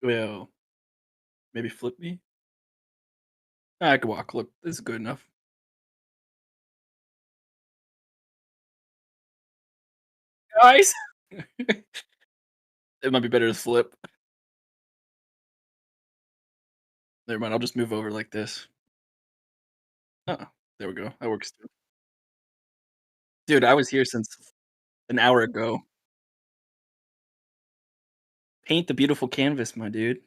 Well, maybe flip me? I can walk. Look, this is good enough. Guys! It might be better to flip. Never mind, I'll just move over like this. Oh, there we go. That works too. Dude, I was here since an hour ago. Paint the beautiful canvas, my dude.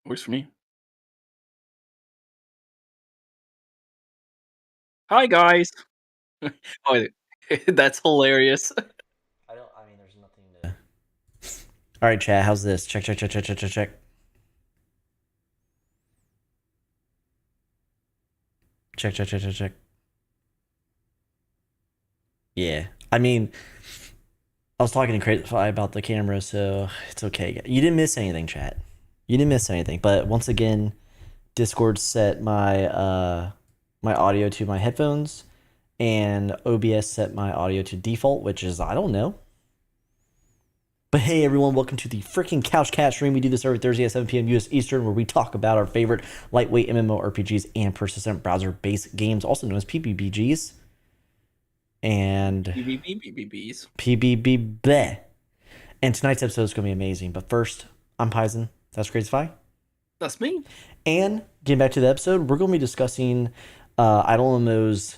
Works for me. Hi, guys. Oh, that's hilarious. I don't. I mean, there's nothing to. All right, chat. How's this? Check, check, check, check, check, check, check. Check, check, check, check, check. Yeah. I mean, I was talking to CrazyFi about the camera, so it's okay. You didn't miss anything, chat. You didn't miss anything. But once again, Discord set my audio to my headphones, and OBS set my audio to default, which is I don't know. But hey everyone, welcome to the freaking Couch Cat stream. We do this every Thursday at 7 p.m. US Eastern, where we talk about our favorite lightweight MMORPGs and persistent browser-based games, also known as PBBGs. And PBBBBs. PBB bleh. And tonight's episode is going to be amazing. But first, I'm Paisen. That's CrazyFi. That's me. And getting back to the episode, we're going to be discussing IdleMMO's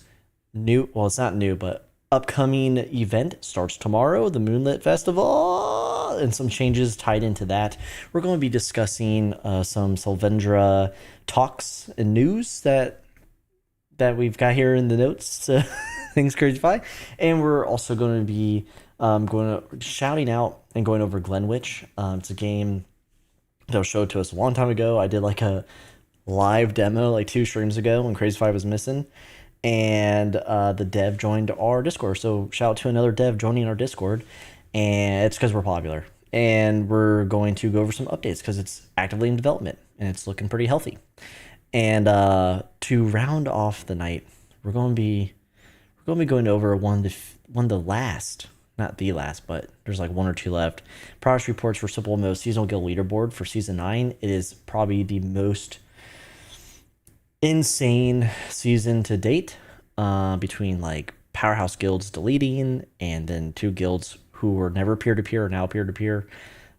new, well, it's not new, but upcoming event starts tomorrow, the Moonlit Festival, and some changes tied into that. We're going to be discussing some Solvendra talks and news that we've got here in the notes. Things CrazyFi, and we're also going to be shouting out and going over Glenwich. It's a game that was showed to us a long time ago. I did like a live demo like 2 streams ago when CrazyFi was missing. And the dev joined our Discord. So shout out to another dev joining our Discord. And it's because we're popular. And we're going to go over some updates because it's actively in development and it's looking pretty healthy. And to round off the night, we're going to be going over one of the last, not the last, but there's like 1 or 2 left. Progress reports for SimpleMMO Seasonal Guild Leaderboard for Season 9. It is probably the most insane season to date, between like powerhouse guilds deleting and then 2 guilds who were never peer-to-peer are now peer-to-peer.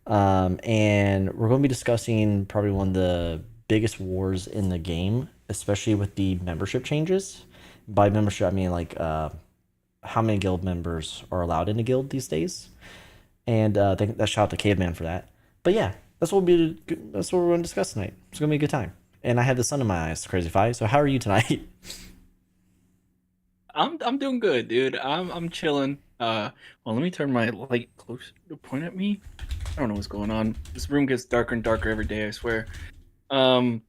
And we're going to be discussing probably one of the biggest wars in the game, especially with the membership changes. By membership, I mean like how many guild members are allowed in a guild these days. And that shout out to Caveman for that. But yeah, that's what we're going to discuss tonight. It's going to be a good time. And I have the sun in my eyes, CrazyFi. So how are you tonight? I'm doing good, dude. I'm chilling. Well, let me turn my light close to point at me. I don't know what's going on. This room gets darker and darker every day, I swear. Yeah.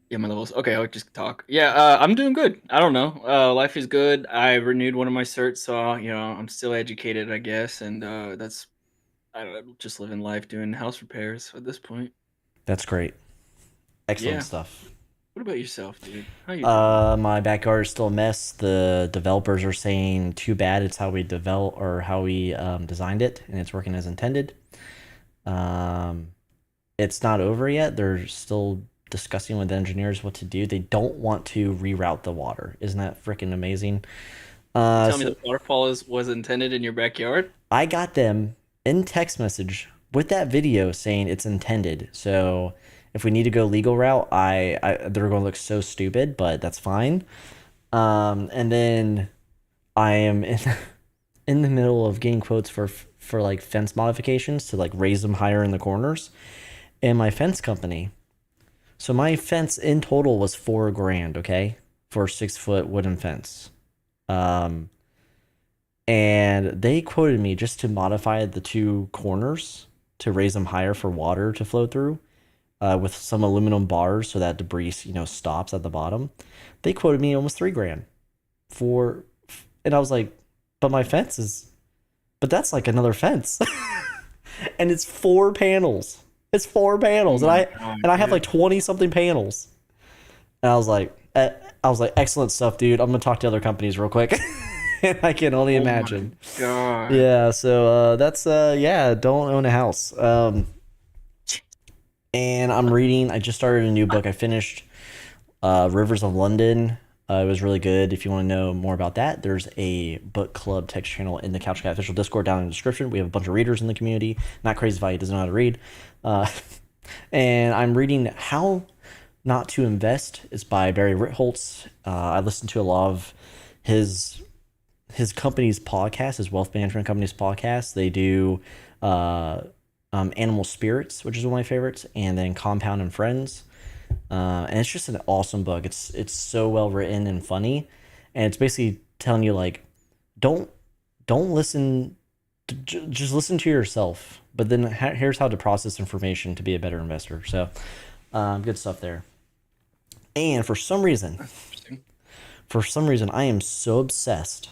Yeah, my levels. Okay, I'll just talk. Yeah, I'm doing good. I don't know. Life is good. I renewed one of my certs, so I'm still educated, I guess, and that's I don't know, just living life, doing house repairs at this point. That's great. Excellent Yeah. stuff. What about yourself, dude? How you doing? My backyard is still a mess. The developers are saying too bad. It's how we develop or how we designed it, and it's working as intended. It's not over yet. They're still discussing with engineers what to do. They don't want to reroute the water. Isn't that freaking amazing? Tell me the waterfall was intended in your backyard? I got them in text message with that video saying it's intended. So if we need to go legal route, they're going to look so stupid, but that's fine. And then I am in the middle of getting quotes for like fence modifications to like raise them higher in the corners. And my fence company. So my fence in total was $4,000, okay, for a 6-foot wooden fence. And they quoted me just to modify the 2 corners to raise them higher for water to flow through, with some aluminum bars so that debris, stops at the bottom. They quoted me almost $3,000 and I was like, but my fence is, but that's like another fence, and it's 4 panels. It's 4 panels, and I have like 20 something panels. And I was like, excellent stuff, dude. I'm gonna talk to other companies real quick. I can only Oh my imagine. god. Yeah, so that's yeah, don't own a house. And I'm reading. I just started a new book. I finished Rivers of London. It was really good. If you want to know more about that, there's a book club text channel in the Couch Cat official Discord down in the description. We have a bunch of readers in the community. Not CrazyFi, he doesn't know how to read. Uh, and I'm reading How Not to Invest. It's by Barry Ritholtz. I listened to a lot of his company's podcast, his wealth management company's podcast. They do uh, Animal Spirits, which is one of my favorites, and then Compound and Friends. And it's just an awesome book. It's so well written and funny, and it's basically telling you like, don't listen, just listen to yourself. But then here's how to process information to be a better investor. So, good stuff there. And for some reason, I am so obsessed.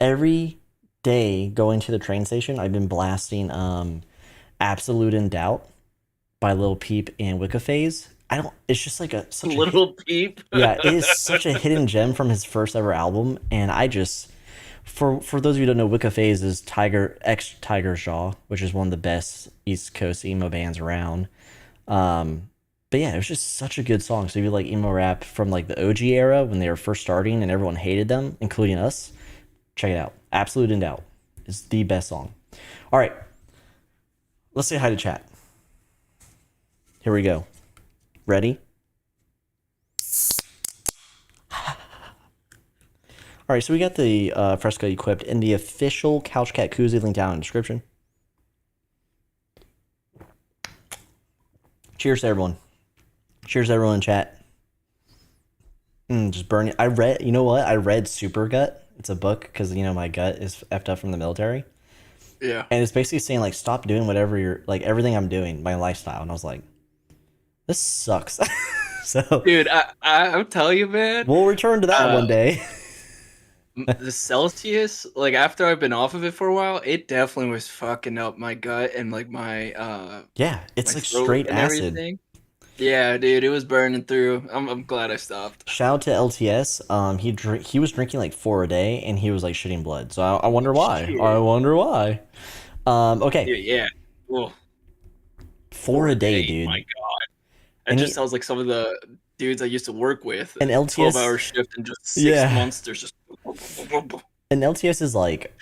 Every day going to the train station, I've been blasting Absolute in Doubt by Lil Peep and Wicca Phase. I don't. It's just like such a Little Peep. yeah. It is such a hidden gem from his first ever album, and I just for those of you who don't know, Wicca Phase is Tiger Jaw, which is one of the best East Coast emo bands around. But yeah, it was just such a good song. So if you like emo rap from like the OG era when they were first starting and everyone hated them, including us, check it out. Absolute in Doubt is the best song. All right, let's say hi to chat. Here we go. Ready? All right, so we got the fresco equipped in the official Couch Cat koozie, link down in the description. Cheers to everyone. Cheers to everyone in chat. Just burning. I read, you know what? I read Super Gut. It's a book because, my gut is effed up from the military. Yeah. And it's basically saying, like, stop doing whatever you're, like, everything I'm doing, my lifestyle. And I was like, this sucks. So, Dude, I'll tell you, man. we'll return to that one day. The Celsius, like after I've been off of it for a while, it definitely was fucking up my gut and like my Yeah, it's my like throat straight and acid. everything. Yeah, dude, it was burning through. I'm glad I stopped. Shout out to LTS. He was drinking like 4 a day, and he was like shitting blood. So I wonder why. Shit. I wonder why. Okay, Yeah. Well, 4 a day, dude. my God. That And just sounds like some of the dudes I used to work with. an LTS 12-hour shift and just 6 Yeah. months. There's just an LTS is like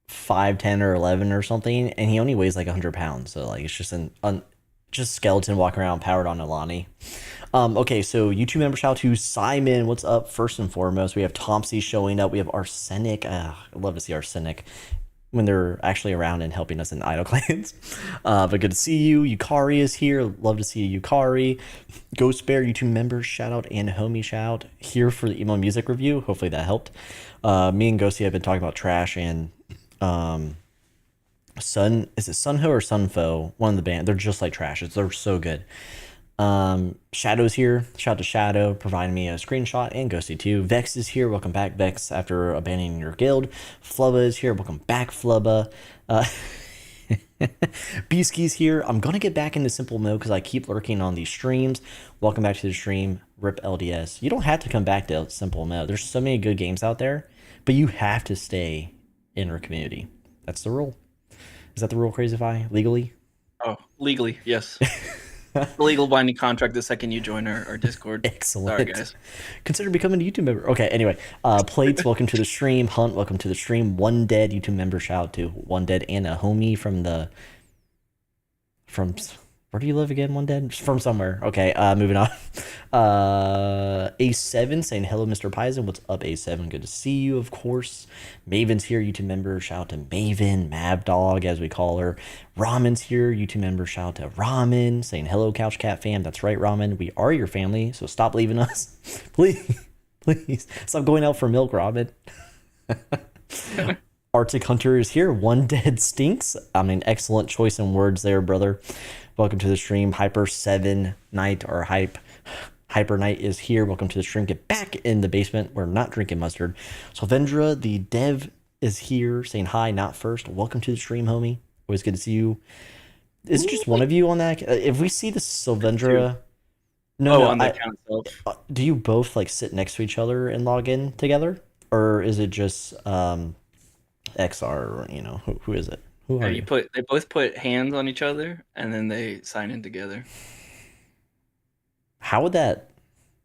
5'10" or 11 or something, and he only weighs like 100 pounds. So like it's just just skeleton walking around powered on Alani. Okay, so YouTube member shout out to Simon. What's up? First and foremost, we have Tomsy showing up. We have Arsenic. I love to see Arsenic when they're actually around and helping us in Idle Clans. But good to see you. Yukari is here. Love to see you, Yukari. Ghost Bear, YouTube members, shout out, and homie shout out here for the emo music review. Hopefully that helped. Me and Ghosty have been talking about Trash and is it Sunho or Sunfo? One of the band. They're just like Trash. They're so good. Shadow's here. Shout out to Shadow providing me a screenshot, and Ghosty too. Vex is here. Welcome back, Vex, after abandoning your guild. Flubba is here. Welcome back, Flubba. Beasky's here. I'm gonna get back into SimpleMMO because I keep lurking on these streams. Welcome back to the stream. Rip LDS. You don't have to come back to SimpleMMO. There's so many good games out there, but you have to stay in our community. That's the rule. Is that the rule, CrazyFi? Legally? Oh, legally, yes. Legal binding contract the second you join our Discord. Excellent. Sorry, guys. Consider becoming a YouTube member. Okay, anyway. Plates, welcome to the stream. Hunt, welcome to the stream. One Dead YouTube member, shout out to One Dead and a homie from where do you live again, One Dead? From somewhere. Okay, moving on. A7 saying hello, Mr. Paisen. What's up, A7? Good to see you, of course. Maven's here, YouTube member. Shout out to Maven, Mab Dog, as we call her. Ramen's here, YouTube member. Shout out to Ramen saying hello, Couch Cat fam. That's right, Ramen. We are your family, so stop leaving us. Please stop going out for milk, Ramen. Arctic Hunter is here. One Dead stinks. I mean, excellent choice in words there, brother. Welcome to the stream. Hyper 7 Night or Hyper Night is here. Welcome to the stream. Get back in the basement. We're not drinking mustard. Solvendra, the dev, is here saying hi, not first. Welcome to the stream, homie. Always good to see you. Is it just one of you on that? If we see the Solvendra... No, on the account itself. Do you both like sit next to each other and log in together? or is it just XR? Or, you know, who is it? Who Yeah, are you? they both put hands on each other and then they sign in together. How would that?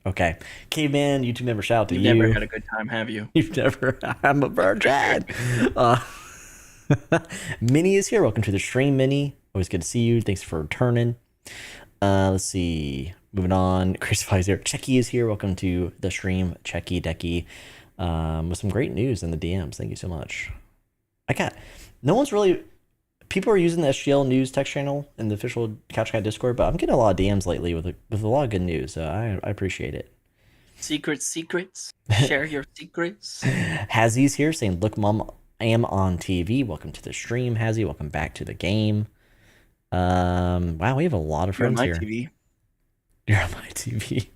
Okay, Caveman, YouTube member, shout out to You've never you. had a good time, have you? You've never. I'm a virgin. Uh, Minnie is here. Welcome to the stream, Minnie. Always good to see you. Thanks for returning. Let's see. Moving on. CrazyFi is here. Checky is here. Welcome to the stream, Checky Decky. With some great news in the DMs. Thank you so much. I got. No one's really. People are using the SGL news text channel in the official Couch Cat Discord, but I'm getting a lot of DMs lately with a lot of good news. So I appreciate it. Secrets. Share your secrets. Hazzy's here saying, "Look, Mom, I am on TV. Welcome to the stream, Hazzy. Welcome back to the game." Wow, we have a lot of You're on friends my here. TV. You're on my TV.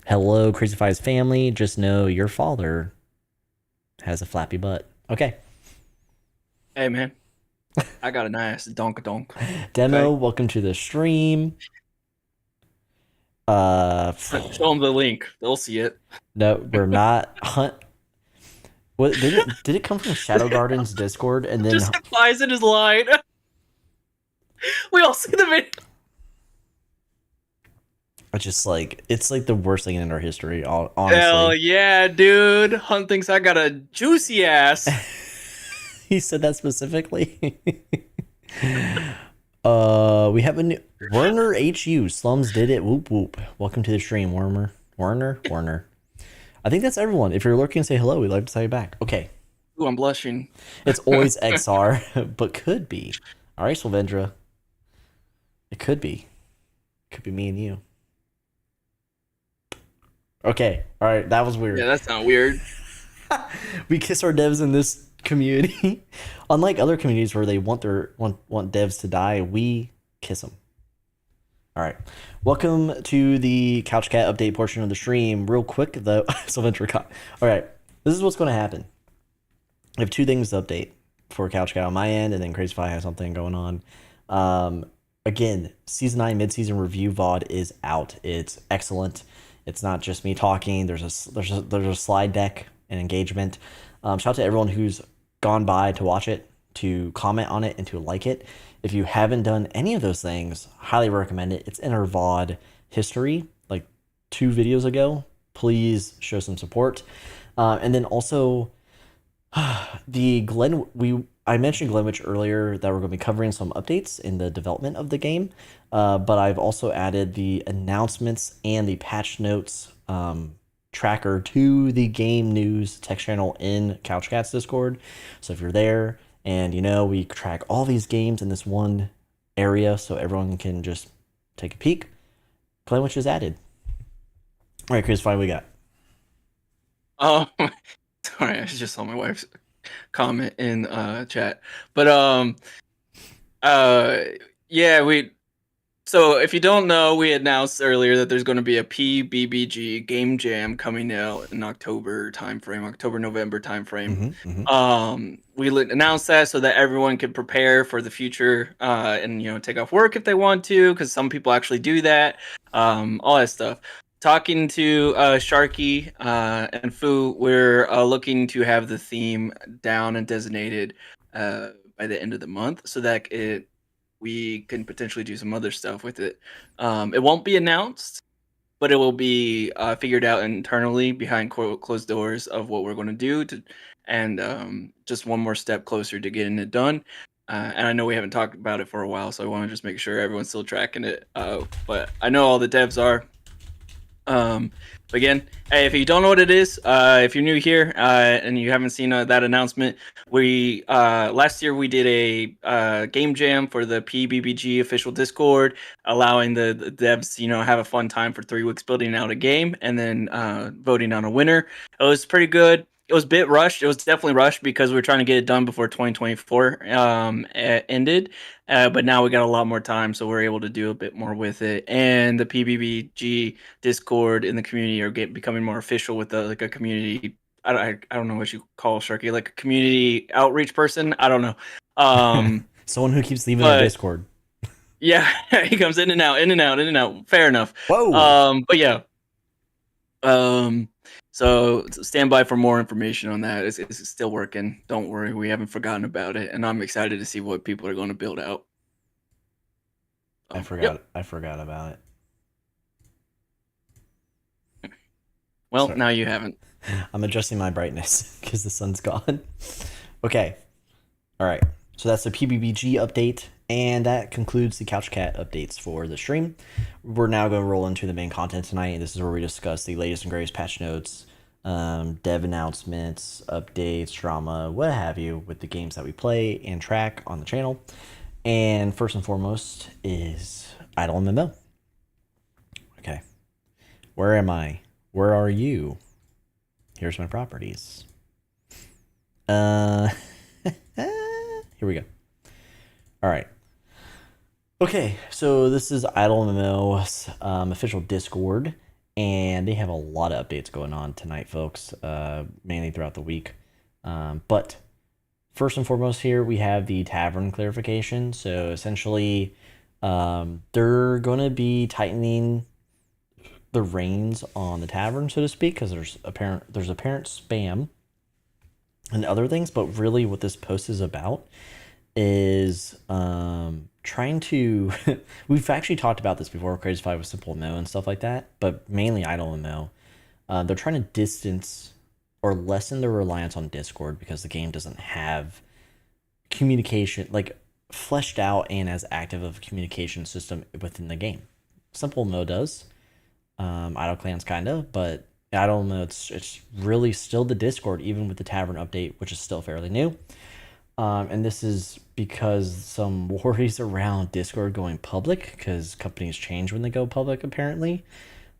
Hello, CrazyFi's family. Just know your father has a flappy butt. Okay. Hey man, I got a nice donk. Demo, Okay. welcome to the stream. Show them the link; they'll see it. No, we're not hunt. What did it come from Shadow Garden's Discord and then Just implies in his line. We all see the video. just like it's like the worst thing in our history, honestly. Hell yeah, dude! Hunt thinks I got a juicy ass. He said that specifically. We have a new Werner HU. Slums did it. Whoop whoop. Welcome to the stream, Werner. I think that's everyone. If you're lurking, say hello. We'd like to say you back. Okay. Ooh, I'm blushing. It's always XR, but could be. All right, Solvendra. It could be. Could be me and you. Okay. All right. That was weird. Yeah, that's not weird. We kiss our devs in this community. Unlike other communities where they want devs to die, we kiss them. All right. Welcome to the Couch Cat update portion of the stream. Real quick, though. Solvendra got. All right. This is what's going to happen. I have two things to update for Couch Cat on my end, and then CrazyFi has something going on. Again, Season 9 mid-season review VOD is out. It's excellent. It's not just me talking. There's a slide deck and engagement. Shout out to everyone who's gone by to watch it, to comment on it, and to like it. If you haven't done any of those things, highly recommend it. It's in our VOD history, like 2 videos ago. Please show some support. And then also, I mentioned Glenwich earlier that we're going to be covering some updates in the development of the game, but I've also added the announcements and the patch notes tracker to the game news text channel in CouchCat's Discord. So if you're there and we track all these games in this one area so everyone can just take a peek, Glenwich is added. All right, Chris, what we got? Oh, sorry, I just saw my wife's comment in chat. But yeah, so if you don't know, we announced earlier that there's going to be a PBBG game jam coming out in October November timeframe. We announced that so that everyone can prepare for the future and take off work if they want to, because some people actually do that. All that stuff. Talking to Sharky and Fu, we're looking to have the theme down and designated by the end of the month, so that we can potentially do some other stuff with it. It won't be announced, but it will be figured out internally behind closed doors of what we're going to do, and just one more step closer to getting it done. And I know we haven't talked about it for a while, so I want to just make sure everyone's still tracking it. But I know all the devs are. But again, hey, if you don't know what it is, if you're new here and you haven't seen that announcement, we last year we did a game jam for the PBBG official Discord, allowing the devs have a fun time for 3 weeks building out a game and then voting on a winner. It was pretty good. It was a bit rushed. It was definitely rushed because we were trying to get it done before 2024 ended. But now we got a lot more time, so we're able to do a bit more with it. And the PBBG Discord in the community are becoming more official with a community. I don't know what you call Sharky, like a community outreach person. I don't know. Someone who keeps leaving the Discord. Yeah, he comes in and out. Fair enough. Whoa. But yeah. So stand by for more information on that. It's still working. Don't worry, we haven't forgotten about it, and I'm excited to see what people are going to build out. I forgot. I forgot about it. Well, Sorry. now you haven't. I'm adjusting my brightness because the sun's gone. Okay. All right. So that's the PBBG update, and that concludes the Couch Cat updates for the stream. We're now going to roll into the main content tonight. This is where we discuss the latest and greatest patch notes, dev announcements, updates, drama, what have you, with the games that we play and track on the channel. And first and foremost is IdleMMO. Okay. Where am I? Where are you? Here's my properties. Here we go. All right. Okay, so this is IdleMMO's official Discord, and they have a lot of updates going on tonight, folks, mainly throughout the week. But first and foremost here, we have the tavern clarification. So essentially, they're going to be tightening the reins on the tavern, so to speak, because there's apparent spam and other things. But really what this post is about is trying to we've actually talked about this before, CrazyFi with SimpleMMO and stuff like that, but mainly IdleMMO. They're trying to distance or lessen their reliance on Discord because the game doesn't have communication, like fleshed out and as active of a communication system within the game. SimpleMMO does. IdleClan's kind of, but IdleMMO, it's really still the Discord, even with the Tavern update, which is still fairly new. And this is because some worries around Discord going public, because companies change when they go public, apparently.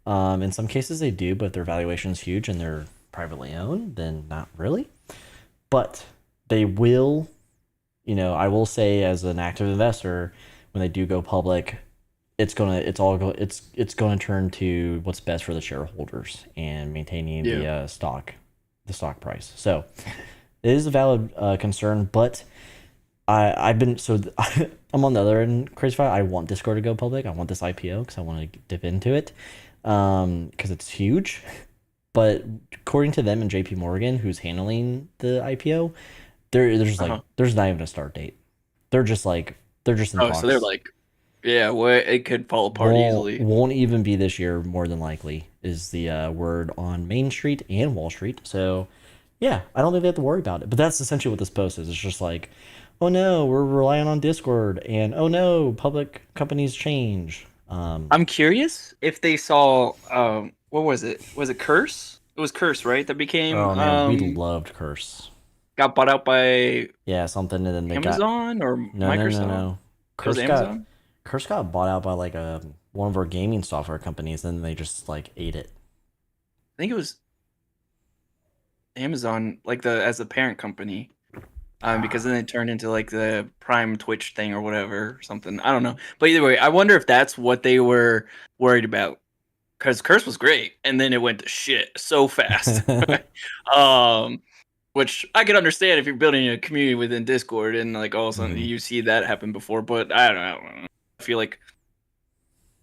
In some cases they do, but if their valuation's huge and they're privately owned, then not really. But they will, I will say as an active investor, when they do go public, it's gonna turn to what's best for the shareholders and maintaining the stock price. So it is a valid concern, but I'm on the other end, CrazyFi. I want Discord to go public. I want this IPO because I want to dip into it because it's huge. But according to them and JP Morgan, who's handling the IPO, there's not even a start date. They're just in talks. So they're like, yeah, well, it could fall apart easily. Won't even be this year, more than likely, is the word on Main Street and Wall Street. So, yeah, I don't think they have to worry about it. But that's essentially what this post is. It's just like, oh no, we're relying on Discord, and oh no, public companies change. I'm curious if they saw, what was it? Was it Curse? It was Curse, right? That became. Oh man, we loved Curse. Got bought out by something, and then they Amazon or Microsoft. No. Curse got bought out by like one of our gaming software companies, and they just like ate it. I think it was Amazon, like as the parent company, because then it turned into like the Prime Twitch thing or whatever, or something. I don't know, but either way, I wonder if that's what they were worried about, because Curse was great, and then it went to shit so fast. Which I could understand if you're building a community within Discord and like all of a sudden you see that happen before, but I don't know. I feel like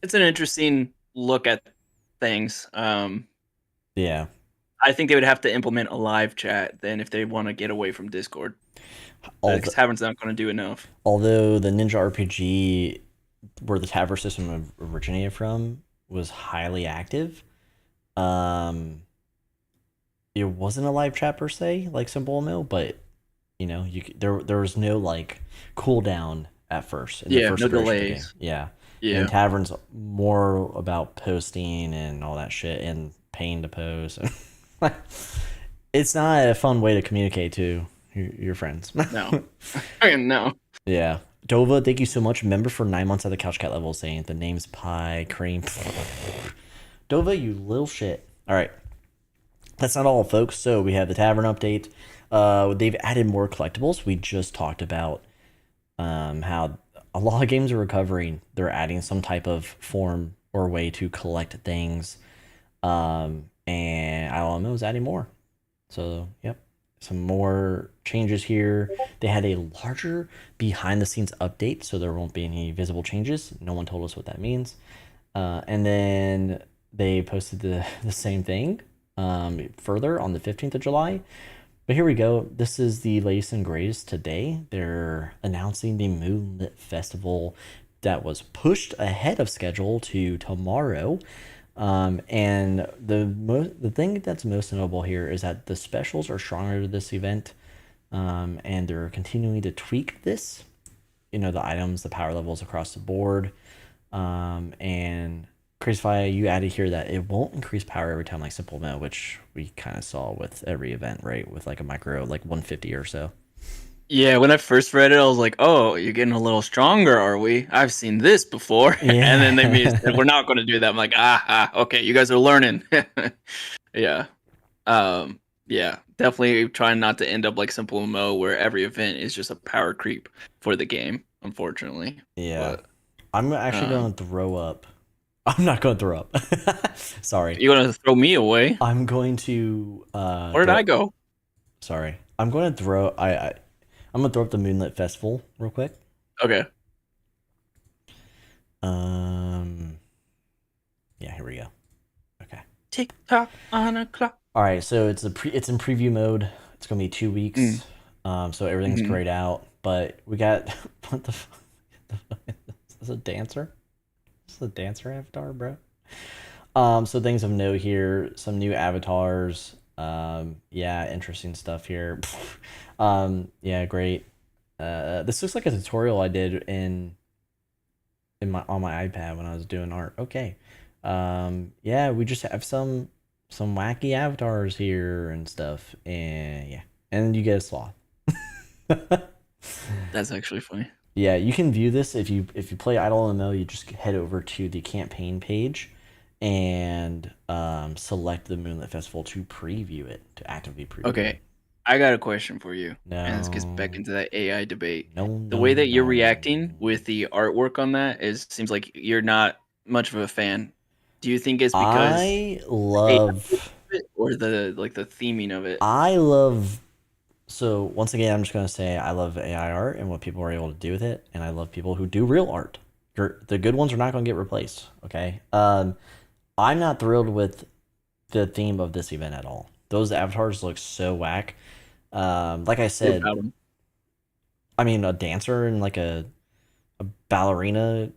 it's an interesting look at things. Yeah. I think they would have to implement a live chat then if they want to get away from Discord. Because Tavern's not going to do enough. Although the Ninja RPG, where the Tavern system originated from, was highly active, it wasn't a live chat per se, like SimpleMMO, but there was no like cooldown at first. In the first no delays. Yeah. And Tavern's more about posting and all that shit and paying to post. It's not a fun way to communicate to your friends. No. No. Yeah. Dova, thank you so much. Member for 9 months at the Couch Cat level, saying the name's Pie Cream. Dova, you little shit. All right. That's not all, folks. So we have the Tavern update. They've added more collectibles. We just talked about how a lot of games are recovering. They're adding some type of form or way to collect things. And IdleMMO is adding more. So, yep. Some more changes here. They had a larger behind-the-scenes update, so there won't be any visible changes. No one told us what that means. And then they posted the same thing, further on the 15th of July. But here we go. This is the latest and greatest today. They're announcing the Moonlit Festival that was pushed ahead of schedule to tomorrow. And the thing that's most notable here is that the specials are stronger to this event, and they're continuing to tweak this. You know, the items, the power levels across the board, and CrazyFi, you added here that it won't increase power every time like SimpleMMO, which we kind of saw with every event, right? With like a micro, like 150 or so. Yeah, when I first read it, I was like, "Oh, you're getting a little stronger, are we? I've seen this before." And then they said, Yeah. "We're not going to do that." I'm like, okay, you guys are learning." Yeah, yeah, definitely trying not to end up like Simple MMO, where every event is just a power creep for the game, unfortunately. Yeah. But I'm actually going to throw up. I'm not going to throw up. Sorry. you're gonna throw me away. I'm going to Where did I go? sorry. I'm going to throw I'm going to throw up the Moonlit Festival real quick. Okay. Yeah, here we go. Okay. Tick tock on a clock. All right, so it's in preview mode. It's going to be 2 weeks. So everything's grayed out, but we got what the is this a dancer? Is this a dancer avatar, bro? So things of note here, some new avatars. Yeah, interesting stuff here. Yeah, great. This looks like a tutorial I did on my iPad when I was doing art. Okay. Yeah, we just have some wacky avatars here and stuff, and yeah, and you get a sloth. That's actually funny. Yeah, you can view this if you play IdleMMO. You just head over to the campaign page and select the Moonlit Festival to preview it, to actively preview Okay, it. I got a question for you. No. And this gets back into that AI debate. No, The no, way that you're no. reacting with the artwork on that seems like you're not much of a fan. Do you think it's because I AI love or the theming of it? I love so once again I'm just gonna say I love AI art and what people are able to do with it, and I love people who do real art. The good ones are not gonna get replaced. Okay. I'm not thrilled with the theme of this event at all. Those avatars look so whack. Like I What said, about 'em? I mean a dancer and like a ballerina,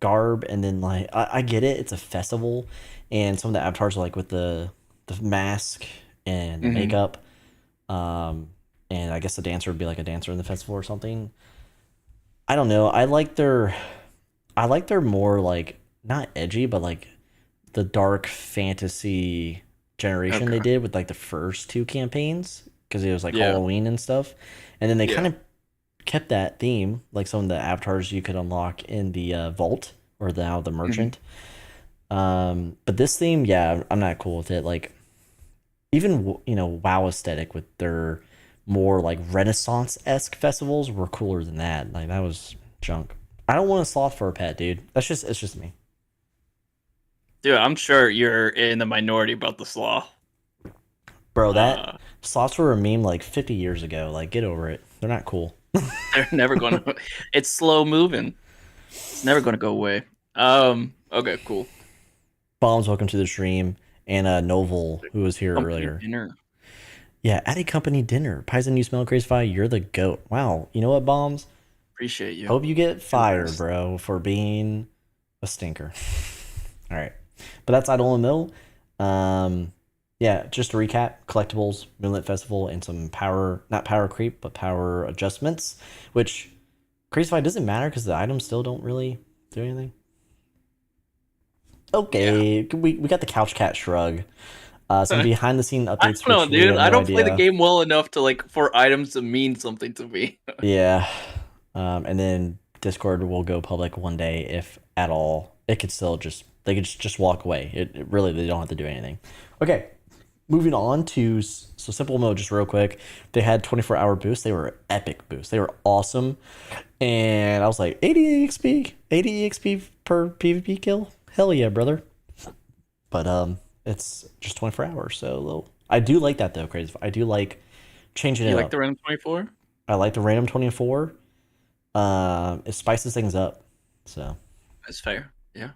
garb, and then like I get it, it's a festival, and some of the avatars are like with the mask and the Mhm. makeup. And I guess the dancer would be like a dancer in the festival or something. I don't know. I like their more like not edgy, but like the dark fantasy generation they Okay. did with like the first two campaigns because it was like Yeah. Halloween and stuff. And then they kind Yeah. of kept that theme, like some of the avatars you could unlock in the vault or the Mhm. merchant. But this theme, yeah, I'm not cool with it. Like even WoW aesthetic with their more like Renaissance-esque festivals were cooler than that. Like that was junk. I don't want a sloth for a pet, dude. It's just me. Dude, I'm sure you're in the minority about the sloth. Bro, that Uh, sloths were a meme like 50 years ago. Like get over it. They're not cool. they're never gonna. It's slow moving. It's never gonna go away. Okay, cool. Bombs, welcome to the stream. And Novel, who was here Company earlier. dinner. Yeah, at a company dinner. Paisen, you smell CrazyFi, you're the goat. Wow. You know what, Bombs? Appreciate you. Hope you get You're the fired, best. bro, for being a stinker. All right. But that's IdleMMO. Yeah, just to recap, collectibles, Moonlit Festival, and some not power creep, but power adjustments, which CrazyFi doesn't matter because the items still don't really do anything. Yeah. Okay, we got the Couch Cat shrug. Some behind the scene I updates, don't know, which we dude. have I no don't play the idea. game well enough to for items to mean something to me. Yeah. And then Discord will go public one day if at all. It could still they could just walk away. It really, they don't have to do anything. Okay. Moving on to SimpleMMO, just real quick. They had 24-hour boosts. They were epic boosts. They were awesome. And I was like, 80 XP, 80 XP per PvP kill. Hell yeah, brother. But it's just 24 hours, so I do like that though, Crazy. I do like changing You it like the up. random 24? I like the random 24. It spices things up. So, That's fair. Yeah.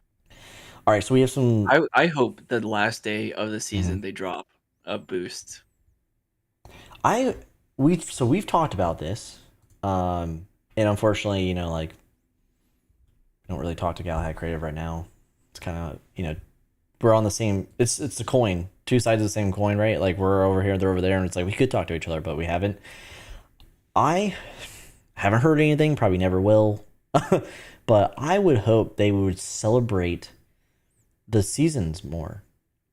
All right, so we have some. I hope the last day of the Mhm. season they drop a boost. I we've talked about this, and unfortunately, like we don't really talk to Galahad Creative right now. It's kind of we're on the same. It's the coin, two sides of the same coin, right? Like we're over here, they're over there, and it's like we could talk to each other, but we haven't. I haven't heard anything. Probably never will. But I would hope they would celebrate the seasons more.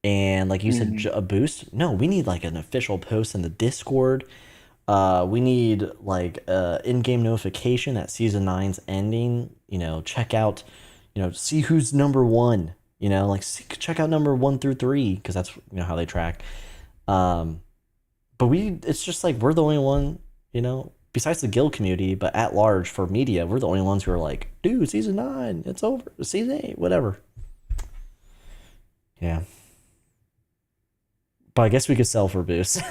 And like you said, Mhm. a boost. No, we need like an official post in the Discord. We need like in-game notification that season nine's ending. Check out, see who's number one. Like check out number 1 through 3 because that's how they track. Um, but it's just like we're the only one, besides the guild community, but at large for media, we're the only ones who are like, dude, season 9, it's over. Season 8, whatever. Yeah. But I guess we could sell for boost.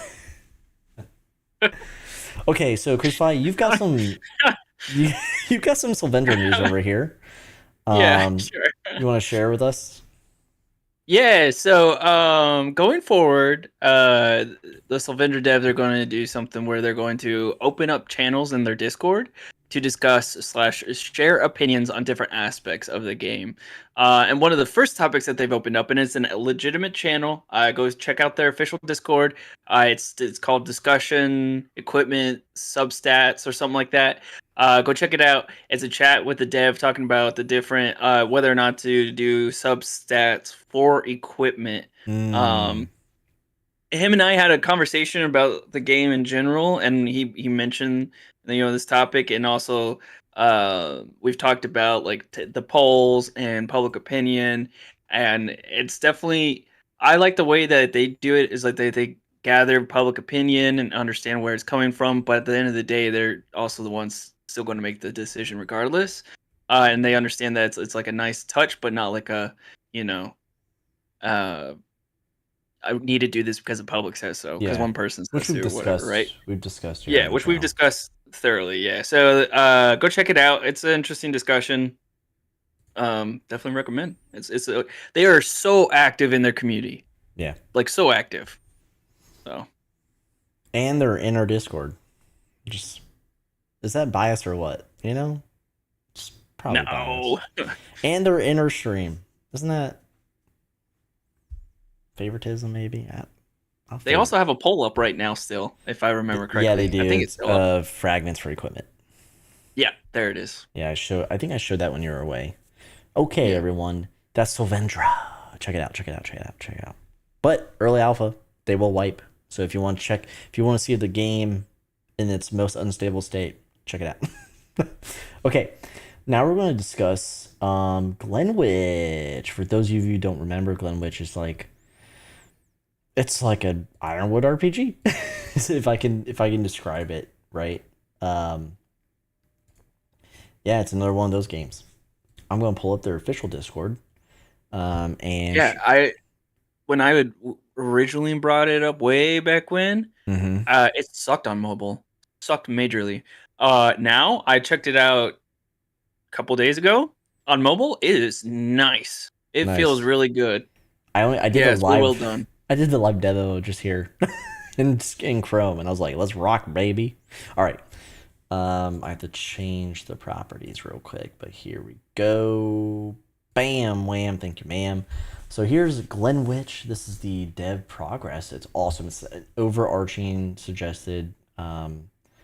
Okay, so CrazyFi, you, you've got some Solvendra news over here. Yeah, Um, sure. you want to share with us? Yeah, so going forward, the Solvendra devs are going to do something where they're going to open up channels in their Discord to discuss slash share opinions on different aspects of the game. And one of the first topics that they've opened up, and it's a legitimate channel. Go check out their official Discord. It's called Discussion Equipment Substats or something like that. Go check it out. It's a chat with the dev talking about the different whether or not to do substats for equipment. Hmm. Um, Him and I had a conversation about the game in general, and he mentioned this topic, and also we've talked about like the polls and public opinion, and it's definitely I like the way that they do it is like they gather public opinion and understand where it's coming from, but at the end of the day, they're also the ones still going to make the decision regardless, and they understand that it's like a nice touch, but not like a you know. Uh, I need to do this because the public says so, because Yeah. one person Which says so, or whatever, right? we've discussed here Yeah, on the which we've channel. discussed thoroughly. Yeah, so go check it out. It's an interesting discussion. Definitely recommend. They are so active in their community, Yeah. like so active. So And they're in our Discord. Just is that bias or what? Just probably bias. no, And they're in our stream. Isn't that favoritism maybe? I'll they figure. also have a poll up right now. Still, if I remember Yeah, they correctly, I do. think it's It's still up. fragments for equipment. Yeah, there it is. Yeah, I think I showed that when you were away. Okay, Yeah, everyone. That's Solvendra. Check it out, check it out, check it out, check it out. But early alpha, they will wipe. So if you want to see the game in its most unstable state, check it out. Okay. Now we're going to discuss Glenwich. For those of you who don't remember, Glenwich is like it's like a Ironwood RPG. If I can describe it right. Um yeah, it's another one of those games. I'm going to pull up their official Discord. And yeah. When I would originally brought it up way back when, mm-hmm. it sucked on mobile. Sucked majorly. Now I checked it out a couple days ago on mobile. It is nice. It feels Nice. really good. I did Yeah, the it's really well live done. I did the live demo just here in Chrome, and I was like, let's rock, baby. All right. I have to change the properties real quick, but here we go. Bam, wham, thank you, ma'am. So here's Glenwich. This is the dev progress. It's awesome. It's an overarching suggested. I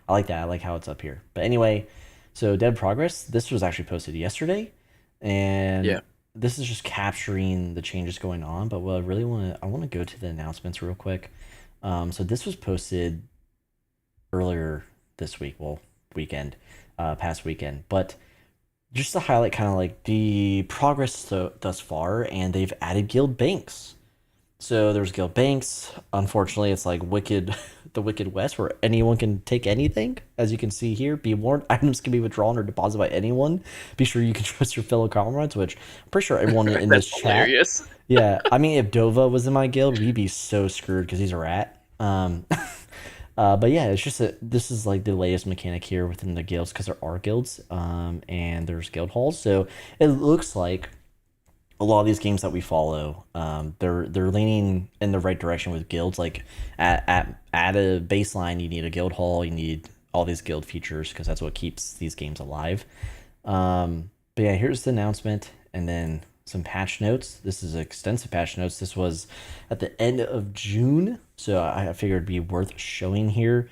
like that. I like how it's up here. But anyway, so dev progress. This was actually posted yesterday, and Yeah. this is just capturing the changes going on. But what I want to go to the announcements real quick. So this was posted earlier this week. Well, past weekend. But just to highlight kind of like the progress thus far, and they've added guild banks. So there's guild banks. Unfortunately, it's like Wicked, the Wicked West, where anyone can take anything. As you can see here, be warned, items can be withdrawn or deposited by anyone. Be sure you can trust your fellow comrades, which I'm pretty sure everyone in this That's chat. hilarious. Yeah, I mean, if Dova was in my guild, we'd be so screwed because he's a rat. But yeah, it's just this is like the latest mechanic here within the guilds because there are guilds, and there's guild halls. So it looks like a lot of these games that we follow, they're leaning in the right direction with guilds. Like at a baseline, you need a guild hall, you need all these guild features because that's what keeps these games alive. But yeah, here's the announcement, and then some patch notes. This is extensive patch notes. This was at the end of June, so I figured it'd be worth showing here.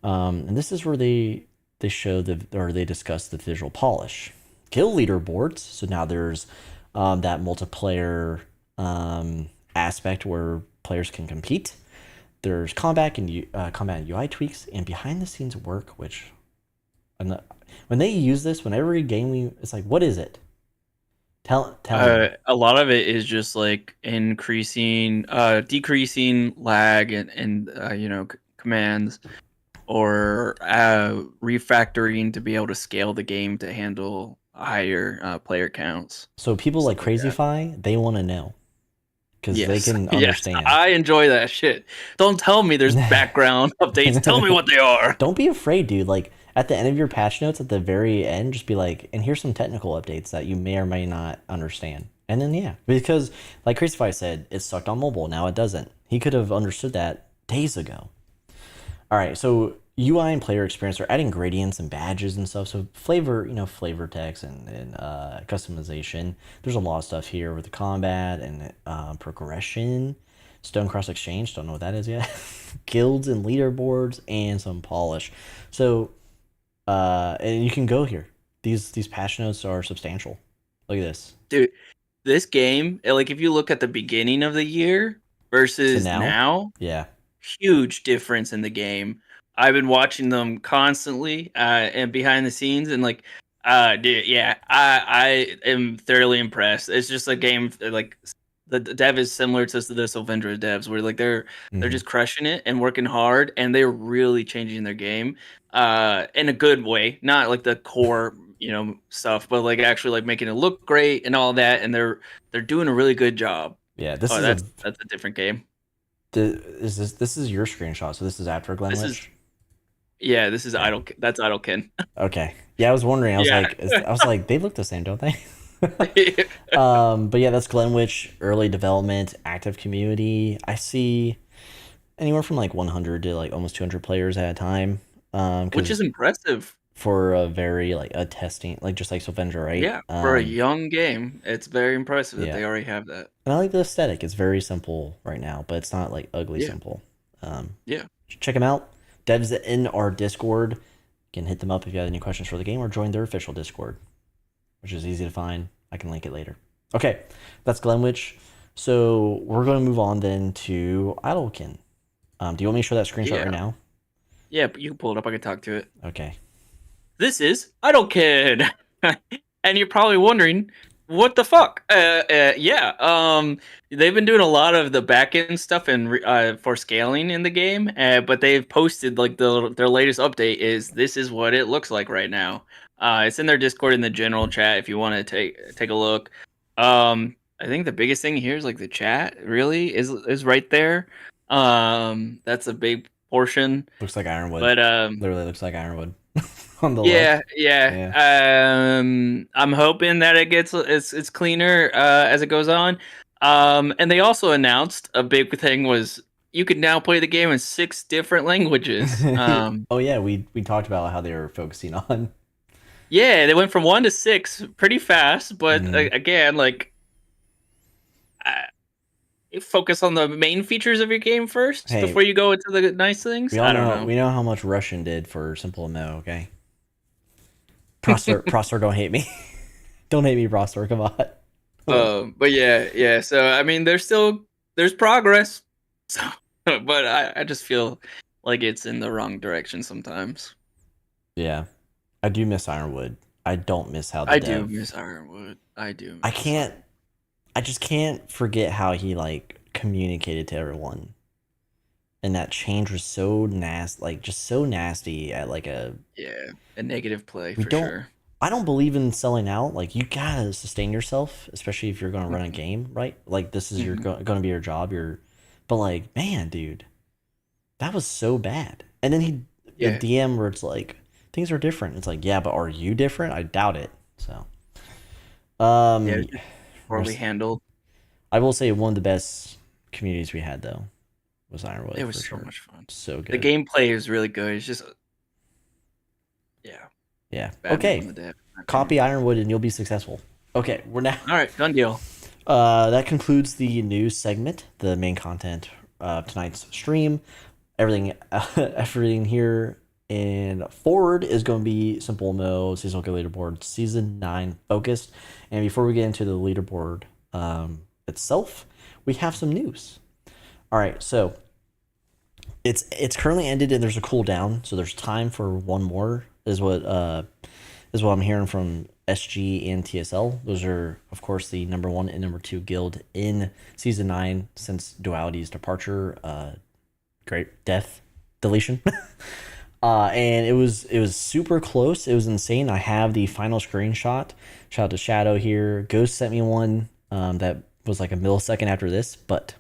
And this is where they show they discuss the visual polish, guild leaderboards. So now there's that multiplayer aspect where players can compete. There's combat and UI tweaks and behind the scenes work, which when they use this, when every game it's like, what is it? Tell me. A lot of it is just like decreasing lag and commands, or refactoring to be able to scale the game to handle higher player counts. So people like Stuff like that. CrazyFi, they want to know because they Yes, can yes, understand. I enjoy that shit. Don't tell me there's background updates. Tell me what they are. Don't be afraid, dude. Like at the end of your patch notes, at the very end, just be like, and here's some technical updates that you may or may not understand. And then yeah, because like CrazyFi said, it sucked on mobile. Now it doesn't. He could have understood that days ago. All right, so UI and player experience are adding gradients and badges and stuff. So flavor, flavor text and customization. There's a lot of stuff here with the combat and progression. Stonecross Exchange, don't know what that is yet. Guilds and leaderboards and some polish. So, and you can go here. These patch notes are substantial. Look at this. Dude, this game, like if you look at the beginning of the year To versus now, now, yeah. huge difference in the game. I've been watching them constantly and behind the scenes, and like, dude, yeah, I am thoroughly impressed. It's just a game like the dev is similar to the Solvendra devs, where like they're Mm-hmm. just crushing it and working hard, and they're really changing their game in a good way, not like the core stuff, but like actually like making it look great and all that, and they're doing a really good job. Yeah, this Oh, is a that's a different game. this is your screenshot. So this is after This is Glenwich. Yeah, this is Okay. That's Idlekin. Okay. Yeah, I was wondering. Yeah. I was like, they look the same, don't they? But yeah, that's Glenwich early development, active community. I see anywhere from like 100 to like almost 200 players at a time. Which is Because impressive. for a very like a testing, like just like Solvendra, right? Yeah, for a young game, it's very impressive that Yeah. they already have that. And I like the aesthetic. It's very simple right now, but it's not like ugly Yeah, simple. yeah, Check them out. Devs in our Discord. You can hit them up if you have any questions for the game or join their official Discord, which is easy to find. I can link it later. Okay, that's Glenwich. So we're going to move on then to Idlekin. Do you want me to show that screenshot right yeah, now? yeah. But you can pull it up. I can talk to it. Okay. This is Idlekin, and you're probably wondering what the fuck. Yeah. They've been doing a lot of the backend stuff and for scaling in the game, but they've posted like their latest update is this is what it looks like right now. It's in their Discord in the general chat if you want to take a look. I think the biggest thing here is like the chat really is right there. That's a big portion, Looks like Ironwood. but Literally looks like Ironwood on the yeah, left. yeah. Yeah. I'm hoping that it's cleaner as it goes on. And they also announced a big thing was you could now play the game in 6 different languages. Oh yeah, we talked about how they were focusing on. Yeah, they went from 1 to 6 pretty fast, but Mhm. again, like uh, you focus on the main features of your game first Hey, before you go into the nice things. we all I don't know know. we know how much Russian did for SimpleMMO, okay? Prosper, don't hate me. Don't hate me, Prosper. Come on. But yeah, yeah. So I mean, there's progress. So, but I just feel like it's in the wrong direction sometimes. Yeah, I do miss Ironwood. I don't miss how the I do dev. miss Ironwood. I do I miss. can't. I just can't forget how he like communicated to everyone, and that change was so nasty, like just so nasty. At like Yeah, a negative play we for don't. sure. I don't believe in selling out. Like you gotta sustain yourself, especially if you're gonna run a Mhm, game, right? Like this is your mhm. gonna be your job. But like, man, dude, that was so bad. And then he a Yeah, DM where it's like things are different. It's like, yeah, but are you different? I doubt it. So, yeah. um, poorly handled. I will say one of the best communities we had though was Ironwood It was for so sure. much fun. So The good. gameplay is really good. It's just yeah, Yeah. bad move Okay. on the dev, in my Copy opinion. Ironwood and you'll be successful. Okay, we're now. All right, done deal. That concludes the news segment, the main content of tonight's stream. Everything, everything here and forward is going to be SimpleMMO Seasonal Go Leaderboard Season 9 focused. And before we get into the leaderboard itself, we have some news. All right, so it's currently ended and there's a cooldown, so there's time for one more. Is what I'm hearing from SG and TSL. Those are, of course, the number 1 and number 2 guild in Season 9 since Duality's departure. Great death, deletion. And it was super close. It was insane. I have the final screenshot. Shout out to Shadow here. Ghost sent me one that was like a millisecond after this, but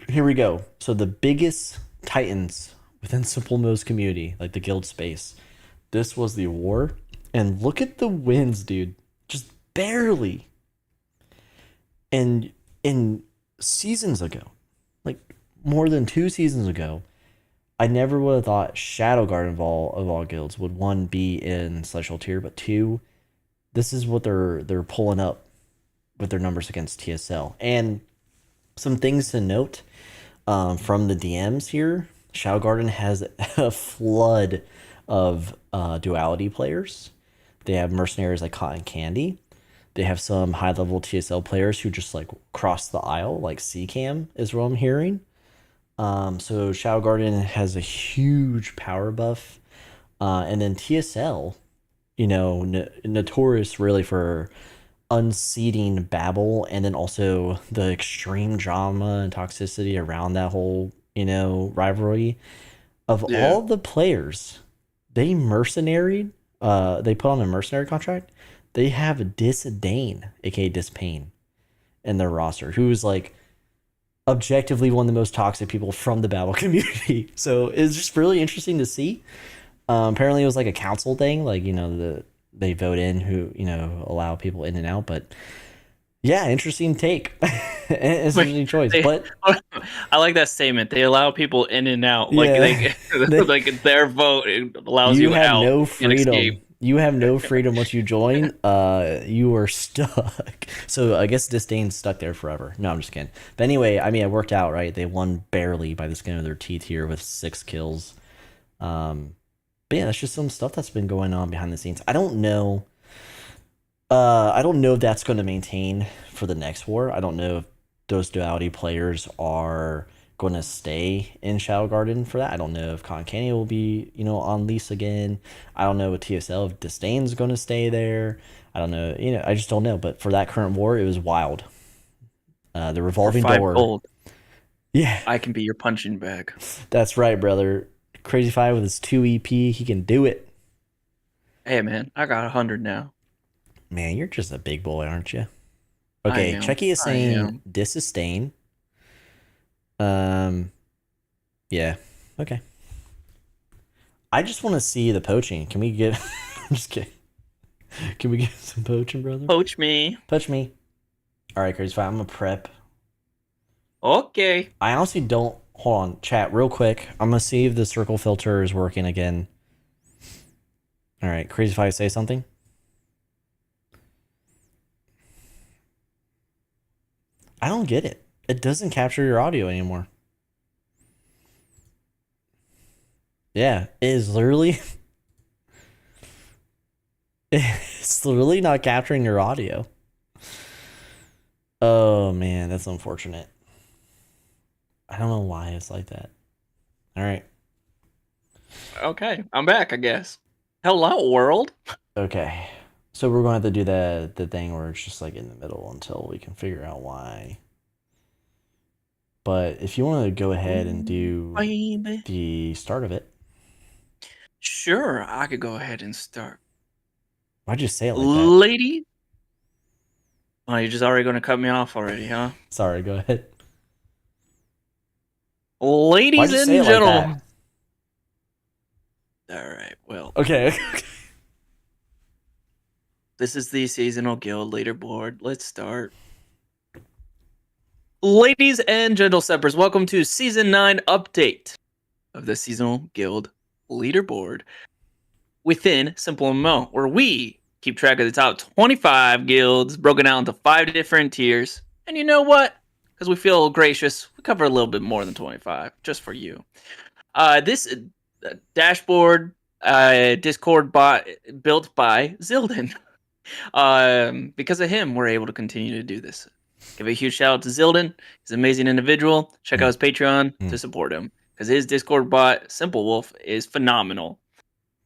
here we go. So the biggest titans within SimpleMMO's community, like the guild space, this was the war. And look at the wins, dude. Just barely. And in seasons ago, like more than 2 seasons ago, I never would have thought Shadowguard of all guilds would, one, be in Celestial tier, but 2, this is what they're pulling up with their numbers against TSL. And some things to note from the DMs here. Shadow Garden has a flood of duality players. They have mercenaries like Cotton Candy. They have some high level TSL players who just like cross the aisle, like CCAM is what I'm hearing. So Shadow Garden has a huge power buff. And then TSL, you know, notorious really for unseating Babel, and then also the extreme drama and toxicity around that whole, you know, rivalry. Of Yeah. all the players, they mercenaried, they put on a mercenary contract. They have Disdain, aka Dispain, in their roster, who's like objectively one of the most toxic people from the Babel community. So it's just really interesting to see. Apparently, it was like a council thing, like, you know, they vote in who, you know, allow people in and out. But yeah, interesting take. It's an Wait, interesting choice. they, But I like that statement. They allow people in and out. Like yeah, they, they, like their vote allows you you have out. no You can't freedom. escape. You have no freedom once you join. You are stuck. So I guess Disdain's stuck there forever. No, I'm just kidding. But anyway, I mean, it worked out, right? They won barely by the skin of their teeth here with 6 kills. But yeah, that's just some stuff that's been going on behind the scenes. I don't know. I don't know if that's going to maintain for the next war. I don't know if those duality players are going to stay in Shadow Garden for that. I don't know if Canny will be, you know, on lease again. I don't know with TSL if Disdain's going to stay there. I don't know. You know, I just don't know. But for that current war, it was wild. The For revolving 5 door. gold, Yeah, I can be your punching bag. that's right, brother. CrazyFi with his 2 EP, he can do it. Hey man, I got 100 now. Man, you're just a big boy, aren't you? I Okay, am. Chucky is I saying am. dissustain. Yeah. Okay. I just want to see the poaching. Can we get? I'm just kidding. Can we get some poaching, brother? Poach me. Poach me. All right, crazy. Fine. I'm gonna prep. Okay. I honestly don't. Hold on, chat, real quick. I'm gonna see if the circle filter is working again. All right, crazy. If I say something. I don't get it. It doesn't capture your audio anymore. Yeah, it is literally. It's literally not capturing your audio. Oh man, that's unfortunate. I don't know why it's like that. All right. Okay, I'm back, I guess. Hello, world. Okay. So we're going to have to do the thing where it's just like in the middle until we can figure out why. But if you want to go ahead and do Baby. the start of it. Sure, I could go ahead and start. Why'd you say it like that? Lady. Oh, you're just already going to cut me off already, huh? Sorry, go ahead. Ladies Why'd you and say it like gentlemen. that? All right, well. Okay. This is the seasonal guild leaderboard. Let's start. Ladies and gentle steppers, welcome to season 9 update of the seasonal guild leaderboard within SimpleMMO, where we keep track of the top 25 guilds broken out into 5 different tiers. And you know what? Because we feel gracious, we cover a little bit more than 25 just for you. This dashboard Discord bot built by Zilden. Because of him, we're able to continue to do this. Give a huge shout out to Zilden. He's an amazing individual. Check out his Patreon to support him, because his Discord bot, Simple Wolf, is phenomenal.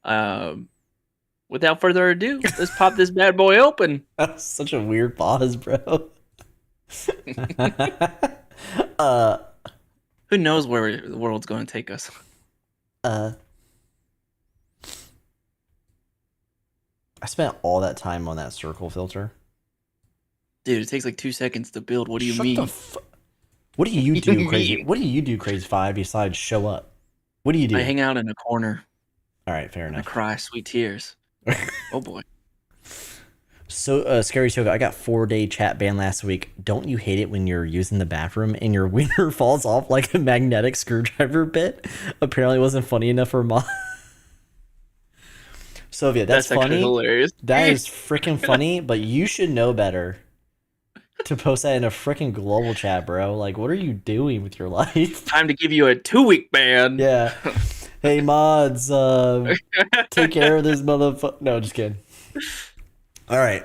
Without further ado, let's pop this bad boy open. That's such a weird pause, bro. Who knows where the world's going to take us? I spent all that time on that circle filter. Dude, it takes like 2 seconds to build. What do you Shut mean? What do you do, Crazy? What do you do, CrazyFi, besides show up? What do you do? I hang out in a corner. All right, fair I enough. cry sweet tears. Oh boy. So, Scary Toga, I got 4-day chat ban last week. Don't you hate it when you're using the bathroom and your wiener falls off like a magnetic screwdriver bit? Apparently, it wasn't funny enough for mom. Sylvia, that's funny. Hilarious. That is freaking funny, but you should know better to post that in a freaking global chat, bro. Like, what are you doing with your life? Time to give you a 2-week ban. Yeah. Hey, mods, take care of this motherfucker. No, just kidding. All right.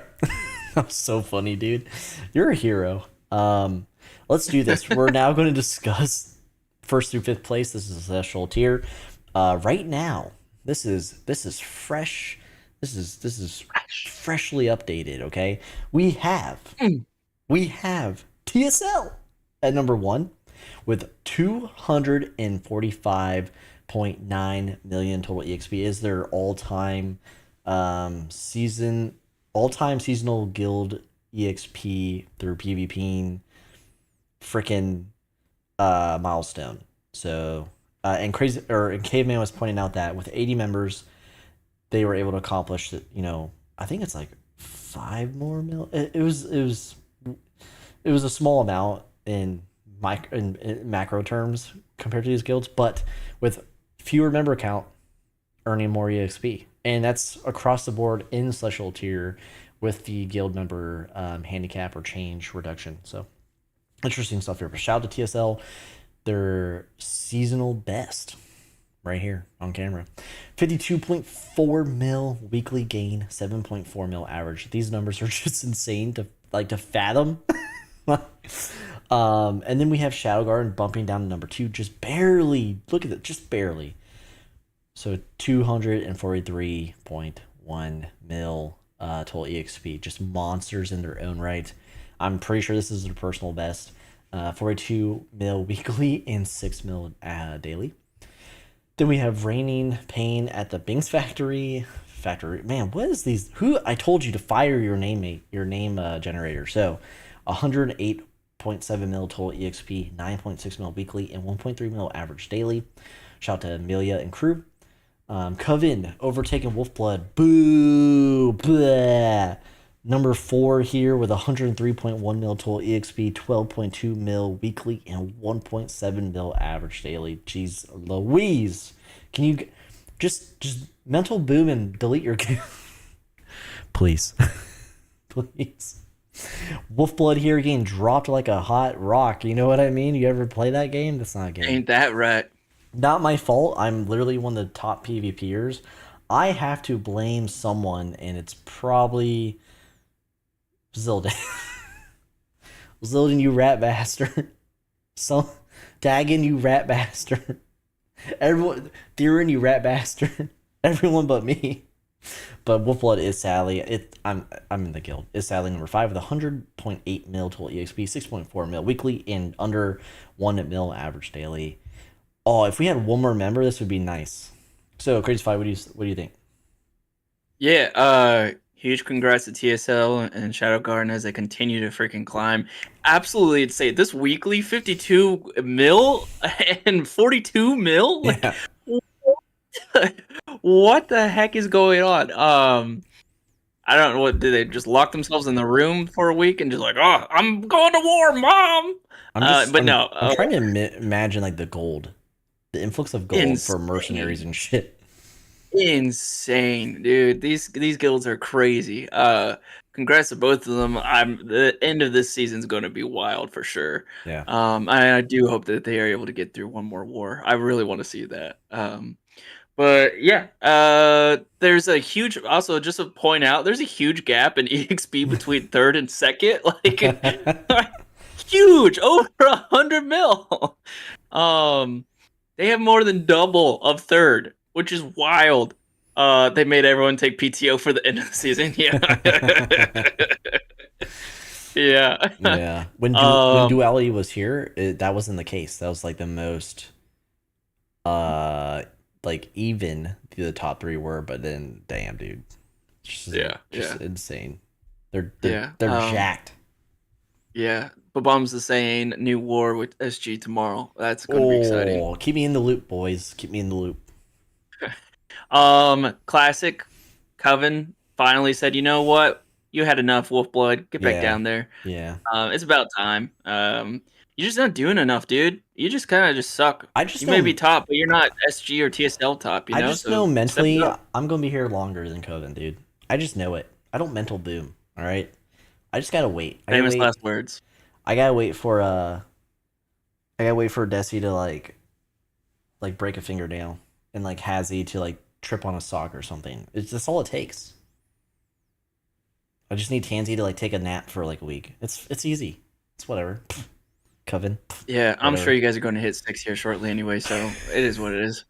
That was so funny, dude. You're a hero. Let's do this. We're now going to discuss 1st through 5th place. This is a special tier. Right now, this is fresh. This is freshly updated, okay? We have TSL at number 1 with 245.9 million total EXP. Is their all-time seasonal guild EXP through PvP freaking milestone. So and Caveman was pointing out that with 80 members, they were able to accomplish that. I think it's like 5 more mil. It was a small amount in macro terms compared to these guilds, but with fewer member count, earning more EXP. And that's across the board in special tier with the guild member handicap or change reduction. So interesting stuff here. But shout out to TSL, their seasonal best right here on camera. 52.4 mil weekly gain, 7.4 mil average. These numbers are just insane to fathom. And then we have Shadow Garden bumping down to number 2, just barely. Look at it, just barely. So 243.1 mil total EXP, just monsters in their own right. I'm pretty sure this is their personal best. 42 mil weekly and 6 mil daily. Then we have Raining Pain at the Bings Factory. Man, what is these? Who? I told you to fire your name generator. So 108.7 mil total EXP, 9.6 mil weekly, and 1.3 mil average daily. Shout out to Amelia and crew. Coven overtaking Wolfblood. Boo! Blah. Number 4 here with 103.1 mil total EXP, 12.2 mil weekly, and 1.7 mil average daily. Jeez Louise. Can you just mental boom and delete your game? Please. Please. Wolfblood here getting dropped like a hot rock. You know what I mean? You ever play that game? That's not a game. Ain't that right? Not my fault. I'm literally one of the top PvPers. I have to blame someone, and it's probably Zilden. Zilden, you rat bastard. Dagon, you rat bastard. Everyone, Theron, you rat bastard. Everyone but me. But Wolfblood is sadly, I'm in the guild. Is sadly number 5 with 100.8 mil total EXP, 6.4 mil weekly, and under 1 mil average daily. Oh, if we had one more member, this would be nice. So, CrazyFi, what do you think? Yeah, huge congrats to TSL and Shadow Garden as they continue to freaking climb. Absolutely insane. This weekly 52 mil and 42 mil? Like, yeah. What the heck is going on? I don't know what, did they just lock themselves in the room for a week and just like, oh, I'm going to war, mom. But no, I'm trying to imagine like the gold, the influx of gold for mercenaries insane. and shit. Insane, dude. These guilds are crazy. Congrats to both of them. The end of this season's going to be wild for sure. Yeah. I do hope that they are able to get through one more war. I really want to see that. But yeah, there's a huge, also just to point out, there's a huge gap in EXP between third and second. Like huge, over 100 mil. Um, they have more than double of third, which is wild. They made everyone take PTO for the end of the season. Yeah. Yeah. Yeah. When Um, duality was here, that wasn't the case. That was like the most uh like even the top three were, but then damn, dude, yeah, just yeah, insane. They're they're yeah. they're jacked. Yeah. Babam's the saying new war with SG tomorrow. That's going to be exciting. Oh, keep me in the loop, boys. Keep me in the loop. Classic. Coven finally said, you know what? You had enough, Wolfblood. Get back Yeah, down there. yeah. It's about time. You're just not doing enough, dude. You just kind of just suck. I just You may be know. top, but you're not SG or TSL top, you I know? just know So step it mentally, up. I'm gonna be here longer than Coven, dude. I just know it. I don't mental boom. All right. I just gotta wait. I gotta Famous wait. last words. I gotta wait for I gotta wait for Desi to like break a fingernail and like Hazzy to like trip on a sock or something. It's that's all it takes. I just need Tansy to like take a nap for like a week. It's easy. It's whatever. Coven. Yeah, I'm sure Whatever. you guys are going to hit 6 here shortly anyway, so it is what it is.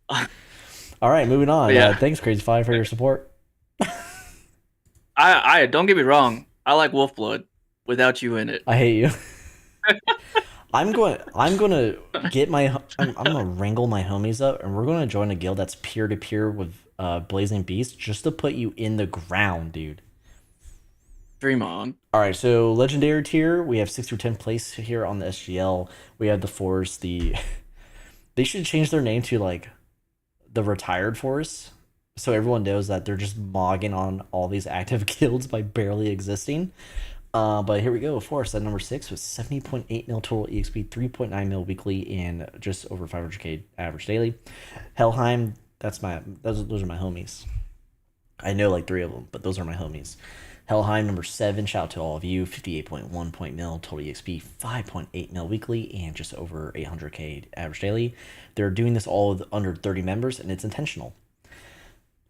All right, moving But on. yeah, Thanks, CrazyFi, for your support. I don't get me wrong. I like Wolfblood without you in it. I hate you. I'm gonna get my I'm gonna wrangle my homies up and we're gonna join a guild that's peer to peer with Blazing Beast just to put you in the ground, dude. Dream on. All right, so legendary tier, we have 6 through 10 place here on the SGL. We have the Force. They should change their name to like the Retired Force, so everyone knows that they're just mogging on all these active guilds by barely existing. But here we go. Force at number 6 with 70.8 mil total EXP, 3.9 mil weekly, and just over 500k average daily. Helheim, those are my homies. I know like 3 of them, but those are my homies. Helheim number 7, shout out to all of you. 58.1 point mil total EXP, 5.8 mil weekly, and just over 800k average daily. They're doing this all with under 30 members, and it's intentional.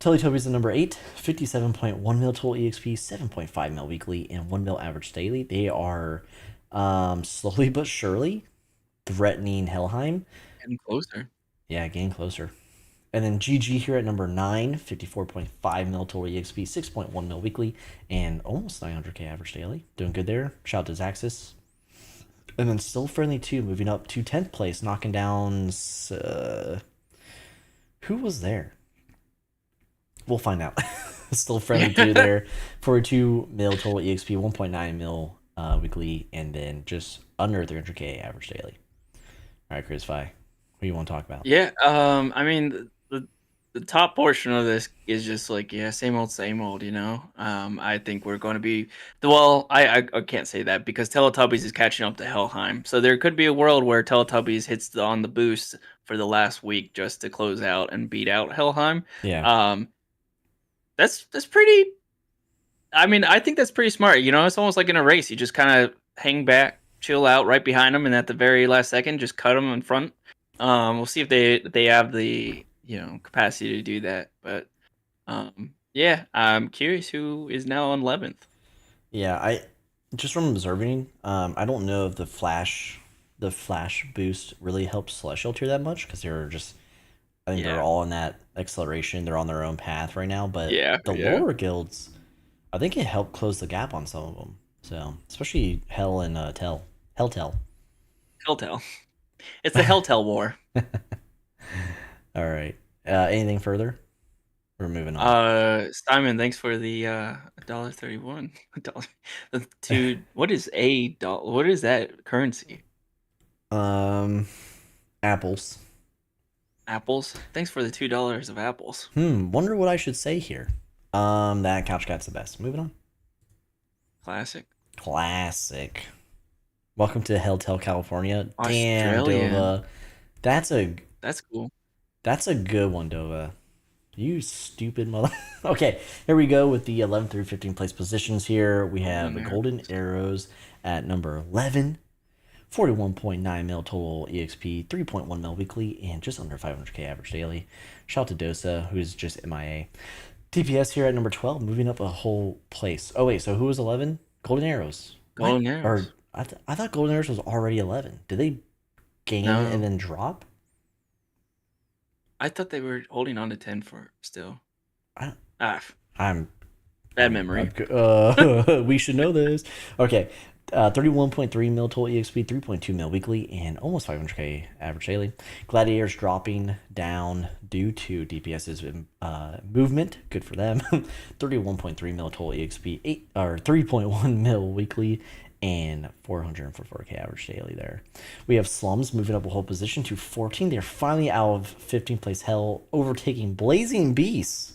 Teletubbies at number 8, 57.1 mil total EXP, 7.5 mil weekly, and 1 mil average daily. They are slowly but surely threatening Helheim. Getting closer. Yeah, getting closer. And then GG here at number 9, 54.5 mil total EXP, 6.1 mil weekly, and almost 900k average daily. Doing good there. Shout out to Zaxxas. And then Still Friendly 2 moving up to 10th place, knocking down. Who was there? We'll find out. Still Friendly 2 there. 42 mil total EXP, 1.9 mil weekly, and then just under 300k average daily. All right, CrazyFi, what do you want to talk about? Yeah, I mean the top portion of this is just like, yeah, same old, you know. I think we're going to be well. I can't say that because Teletubbies is catching up to Helheim, so there could be a world where Teletubbies hits on the boost for the last week just to close out and beat out Helheim. Yeah. That's pretty. I mean, I think that's pretty smart. You know, it's almost like in a race. You just kind of hang back, chill out right behind them, and at the very last second, just cut them in front. We'll see if they have the capacity to do that. But yeah, I'm curious who is now on 11th. Yeah, I just from observing, I don't know if the flash boost really helps Celestial tier that much because they're just, I think they're Yeah, all in that acceleration. They're on their own path right now. But yeah, the yeah. lower guilds, I think it helped close the gap on some of them. So especially Hell and Helltell. Helltell. It's the Helltell War. All right. Anything further? We're moving on. Simon, thanks for the $1.31. The two. What is a dollar? What is that currency? Um, Apples. Apples. Thanks for the $2 of apples. Wonder what I should say here. That couch guy's the best. Moving on. Classic. Classic. Welcome to Helltail, California. Damn, Australian. Dova. That's a That's cool. that's a good one, Dova. You stupid mother. Okay, here we go with the 11 through 15 place positions here. We have Golden the arrow. Golden Arrows at number 11. 41.9 mil total EXP, 3.1 mil weekly, and just under 500k average daily. Shout out to Dosa, who's just MIA. DPS here at number 12, moving up a whole place. Oh, wait, so who was 11? Golden Arrows. What? Golden Or arrows. I thought Golden Arrows was already 11. Did they gain and No, then drop? I thought they were holding on to 10 for still. I, Ah, I'm bad memory. we should know this. Okay. 31.3 mil total EXP, 3.2 mil weekly, and almost 500k average daily. Gladiators dropping down due to DPS's movement. Good for them. 31.3 mil total EXP, 3.1 mil weekly, and 444k average daily there. We have Slums moving up a whole position to 14. They're finally out of 15th place hell, overtaking Blazing Beasts,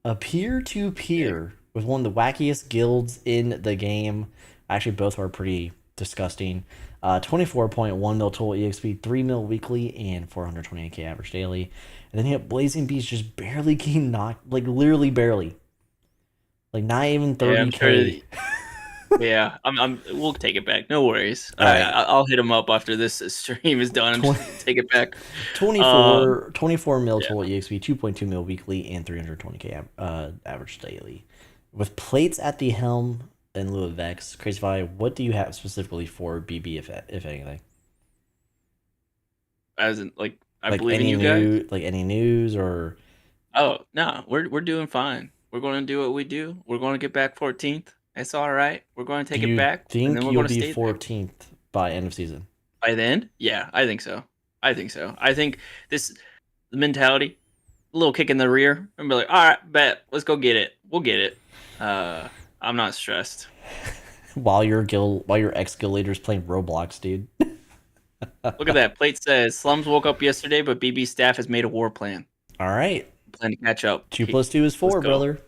a peer-to-peer with one of the wackiest guilds in the game. Actually, both are pretty disgusting. 24.1 mil total EXP, 3 mil weekly, and 428k average daily. And then you have Blazing Beast just barely getting knocked, like literally barely. Like not even Yeah, I'm sure. 30k. Yeah, we'll take it back. No worries. All right. I'll hit him up after this stream is done. 20, Take it back. Um, 24 mil yeah. total EXP, 2.2 mil weekly, and 320k average daily. With plates at the helm in lieu of Vex, CrazyFi, what do you have specifically for BB, if anything? As in, like, I Like believe in any you guys. any news or Oh no, we're doing fine. We're going to do what we do. We're going to get back 14th. It's all right. We're going to do take it you back, and then think we're you'll going to be stay there 14th by end of season? by then. Yeah, I think so. I think so. I think this the mentality, a little kick in the rear, and be like, all right, bet, let's go get it. We'll get it. I'm not stressed. While your ex guild leader's playing Roblox, dude. Look at that. Plate says Slums woke up yesterday, but BB staff has made a war plan. All right. Plan to catch up. 2 plus 2 is Let's 4, go. brother.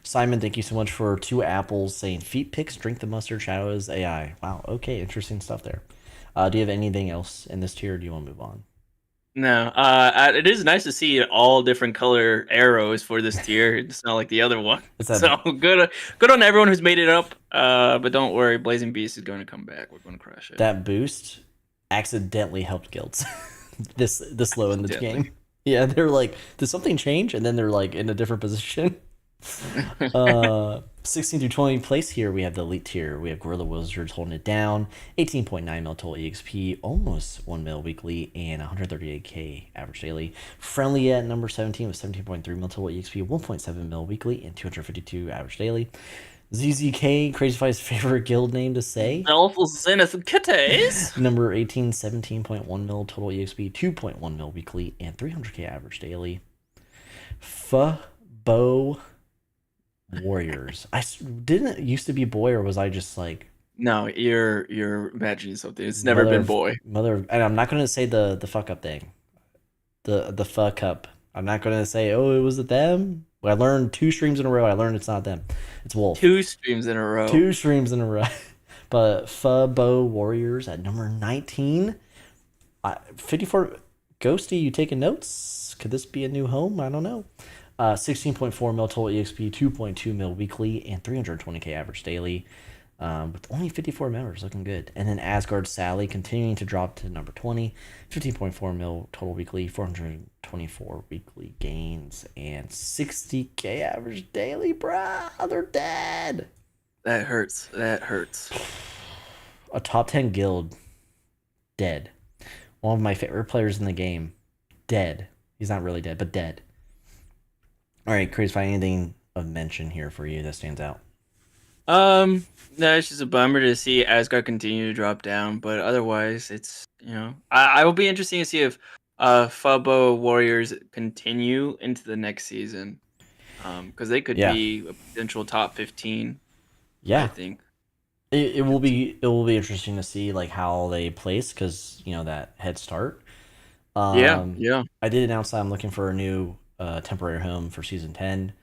Simon, thank you so much for 2 apples saying feet picks, drink the mustard, shadow is AI. Wow, okay, interesting stuff there. Do you have anything else in this tier, or do you want to move on? No, it is nice to see all different color arrows for this tier. It's not like the other one. It's So that good on everyone who's made it up. But don't worry, Blazing Beast is going to come back. We're going to crush it. that boost accidentally helped guilds this low in the Accidentally. game. Yeah, they're like, did something change? And then they're like in a different position. 16 through 20 place here, we have the elite tier. We have Gorilla Wizards holding it down. 18.9 mil total EXP, almost 1 mil weekly, and 138k average daily. Friendly at number 17 with 17.3 mil total EXP, 1.7 mil weekly, and 252 average daily. ZZK, CrazyFi's favorite guild name to say. Awful Zenith Kitties. Number 18, 17.1 mil total EXP, 2.1 mil weekly, and 300k average daily. Bo Warriors. Didn't it used to be boy, or was I just like No, you're imagining something. It's never been boy. and I'm not gonna say the fuck up thing. The fuck up. I'm not gonna say, oh, it was them. I learned 2 streams in a row. I learned it's not them. It's Wolf. 2 streams in a row. 2 streams in a row. But Bo Warriors at number 19. 54 Ghosty, you taking notes? Could this be a new home? I don't know. 16.4 mil total EXP, 2.2 mil weekly, and 320k average daily. With only 54 members, looking good. And then Asgard Sally continuing to drop to number 20, 15.4 mil total weekly, 424 weekly gains, and 60k average daily. Bruh, they're dead. That hurts. That hurts. A top 10 guild, dead. One of my favorite players in the game, dead. He's not really dead, but dead. All right, Chris, find anything of mention here for you that stands out? No, it's just a bummer to see Asgard continue to drop down, but otherwise, it's I will be interesting to see if Fubbo Warriors continue into the next season, because they could be a potential top 15. Yeah, I think it will be interesting to see like how they place, because that head start. Yeah. I did announce that I'm looking for a new temporary home for season 10.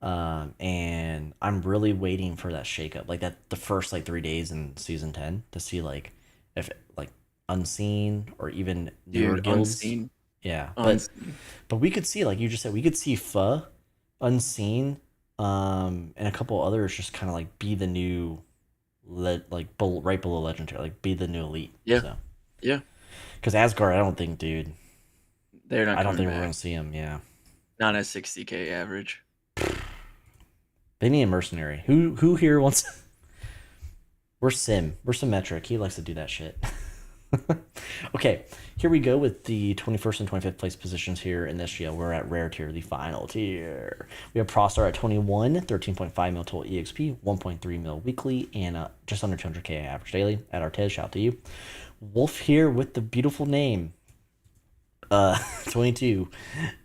And I'm really waiting for that shakeup, like that the first like 3 days in season 10 to see like if like unseen or even newer Dude, guilds. unseen. Yeah, Unseen. but we could see, like you just said, we could see Pho, unseen, and a couple others just kind of like be the new, right below legendary, like be the new elite. Yeah. So Yeah. because Asgard, I don't think, dude, They're not I don't coming think we're back. gonna see him. Yeah, Not at 60K average. they need a mercenary. Who here wants? We're symmetric. He likes to do that shit. Okay, here we go with the 21st and 25th place positions here in this SGL. We're at rare tier, the final tier. We have Prostar at 21, 13.5 mil total EXP, 1.3 mil weekly, and just under 200k average daily. At Artez, shout out to you. Wolf here with the beautiful name. 22,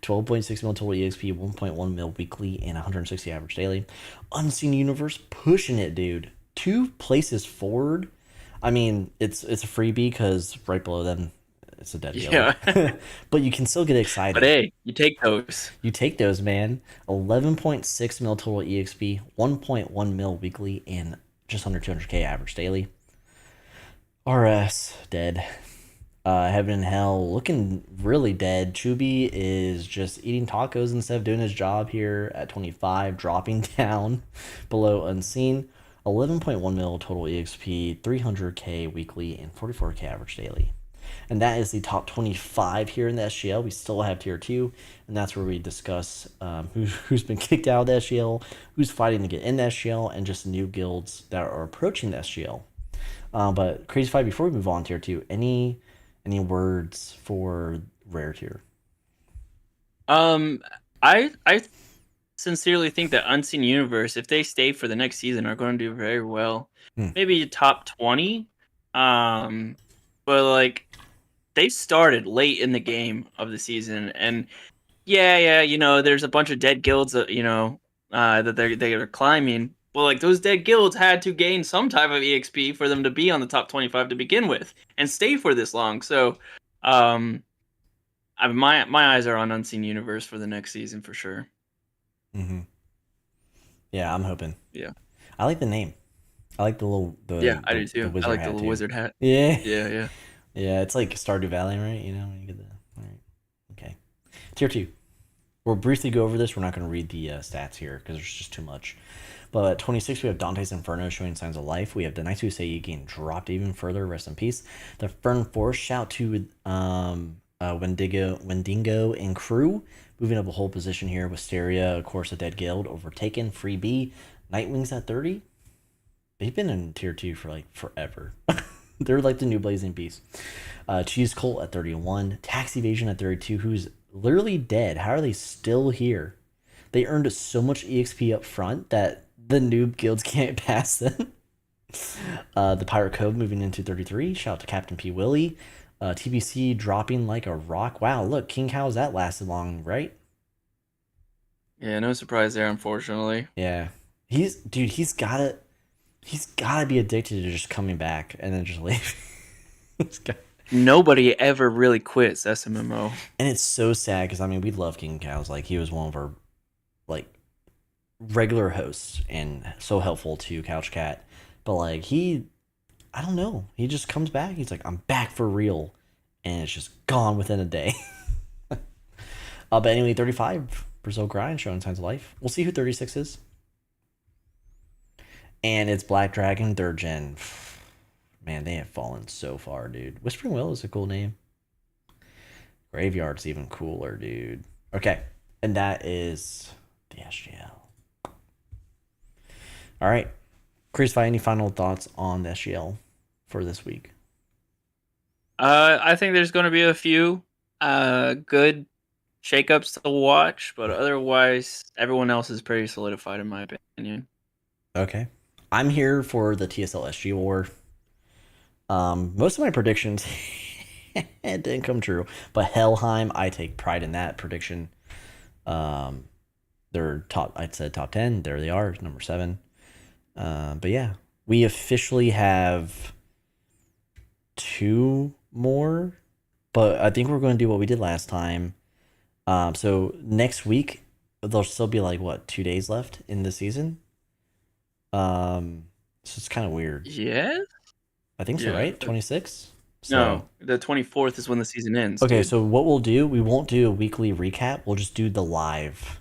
12.6 mil total EXP, 1.1 mil weekly, and 160 average daily. Unseen Universe pushing it, dude. 2 places forward. I mean, it's a freebie because right below them, it's a dead guild. Yeah. But you can still get But excited. hey, you take those. You take those, man. 11.6 mil total EXP, 1.1 mil weekly, and just under 200k average daily. RS, dead. Heaven and Hell looking really dead. Chubby is just eating tacos instead of doing his job here at 25, dropping down below Unseen. 11.1 mil total EXP, 300k weekly, and 44k average daily. And that is the top 25 here in the SGL. We still have tier 2, and that's where we discuss who's been kicked out of the SGL, who's fighting to get in the SGL, and just new guilds that are approaching the SGL. But CrazyFi, before we move on to tier 2, any words for rare tier? I sincerely think that Unseen Universe, if they stay for the next season, are going to do very well. Maybe top 20. But like they started late in the game of the season, and yeah, there's a bunch of dead guilds that that they're climbing. Well, like those dead guilds had to gain some type of EXP for them to be on the top 25 to begin with and stay for this long. So, my eyes are on Unseen Universe for the next season for sure. Mm-hmm. Yeah, I'm hoping. Yeah. I like the name. I like the little Yeah, I do the too. I wizard like the hat little too. wizard hat. Yeah, Yeah. yeah. It's like Stardew Valley, right? You know, when you get the all right. Okay, tier 2. We'll briefly go over this. We're not going to read the stats here because there's just too much. But at 26, we have Dante's Inferno showing signs of life. We have the Knights Who Say getting dropped even further. Rest in peace. The Fern Force, shout to Wendigo and crew. Moving up a whole position here. Wisteria, of course, a dead guild. Overtaken. Free B. Nightwings at 30. They've been in tier 2 for like forever. They're like the new Blazing Beast. Cheese Colt at 31. Tax Evasion at 32, who's literally dead. How are they still here? They earned so much EXP up front that the noob guilds can't pass them. The Pirate Cove moving into 33. Shout out to Captain P. Willie. TBC dropping like a rock. Wow, look, King How's that lasted long, right? Yeah, no surprise there, unfortunately. Yeah. He's gotta be addicted to just coming back and then just leaving. Nobody ever really quits SMMO. And it's so sad because I mean we love King Cows. Like he was one of our like regular hosts and so helpful to Couch Cat. But like I don't know. He just comes back. He's like, I'm back for real. And it's just gone within a day. But anyway, 35, Brazil Grind showing signs of life. We'll see who 36 is. And it's Black Dragon, 3rd gen. Man, they have fallen so far, dude. Whispering Will is a cool name. Graveyard's even cooler, dude. Okay. And that is the SGL. All right. CrazyFi, any final thoughts on the SGL for this week? I think there's going to be a few good shakeups to watch, but otherwise, everyone else is pretty solidified in my opinion. Okay. I'm here for the TSL SG war. Most of my predictions didn't come true, but Helheim, I take pride in that prediction. They're I'd say top 10. There they are, number 7. But yeah, we officially have 2 more, but I think we're going to do what we did last time. So next week, there'll still be like what 2 days left in the season. So it's kind of weird. Yeah. I think so, Yeah. right? 26. So No, the 24th is when the season ends. okay, Dude. so what we'll do, we won't do a weekly recap. We'll just do the live.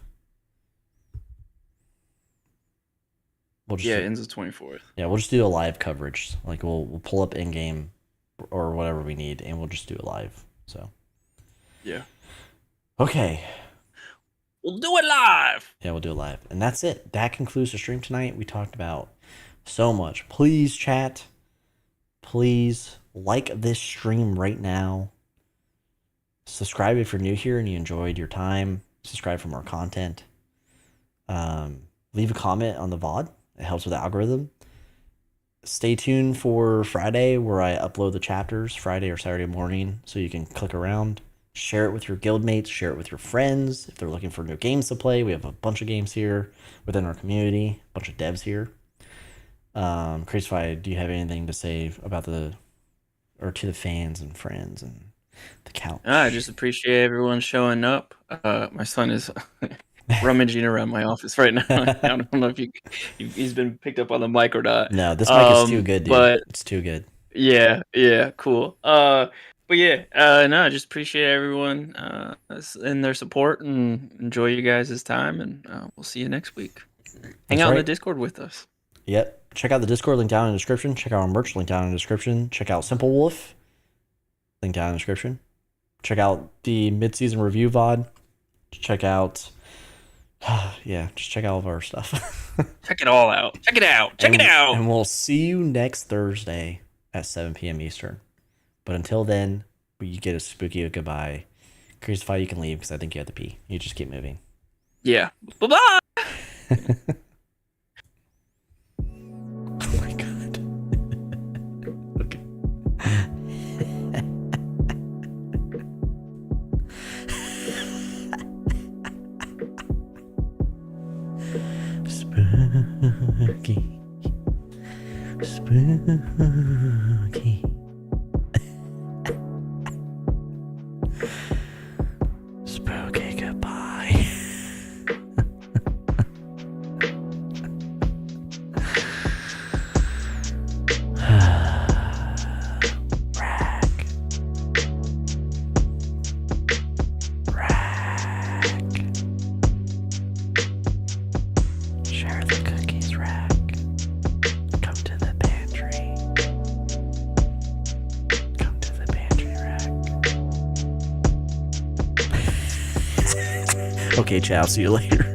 We'll just Yeah, do, it ends the 24th. yeah, we'll just do a live coverage. Like we'll pull up in game or whatever we need, and we'll just do it live. So Yeah. okay. We'll do it live. Yeah, we'll do it live. And that's it. That concludes the stream tonight. We talked about so much. Please, chat. Please like this stream right now. Subscribe if you're new here and you enjoyed your time. Subscribe for more content. Leave a comment on the VOD. It helps with the algorithm. Stay tuned for Friday where I upload the chapters Friday or Saturday morning so you can click around. Share it with your guildmates. Share it with your friends. If they're looking for new games to play, we have a bunch of games here within our community. A bunch of devs here. CrazyFi, do you have anything to say about to the fans and friends and the couch? I just appreciate everyone showing up. My son is rummaging around my office right now. I don't know if he's been picked up on the mic or not. No, this mic is too good, dude. But it's too good. Yeah, cool. But yeah, no, I just appreciate everyone and their support and enjoy you guys' time, and we'll see you next week. Hang out in the Discord with us. Yep. Check out the Discord, link down in the description. Check out our merch, link down in the description. Check out Simple Wolf, link down in the description. Check out the mid-season review VOD. Check out, just check out all of our stuff. Check it all out. Check it out. Check it out. And we'll see you next Thursday at 7 p.m. Eastern. But until then, you get a spooky goodbye. CrazyFi, you can leave because I think you have to pee. You just keep moving. Yeah. Bye-bye. Oh my god. Okay. Spooky. Spooky. Spooky goodbye. Share the cookies, Rack. Come to the pantry. Come to the pantry, Rack. Okay, ciao. See you later.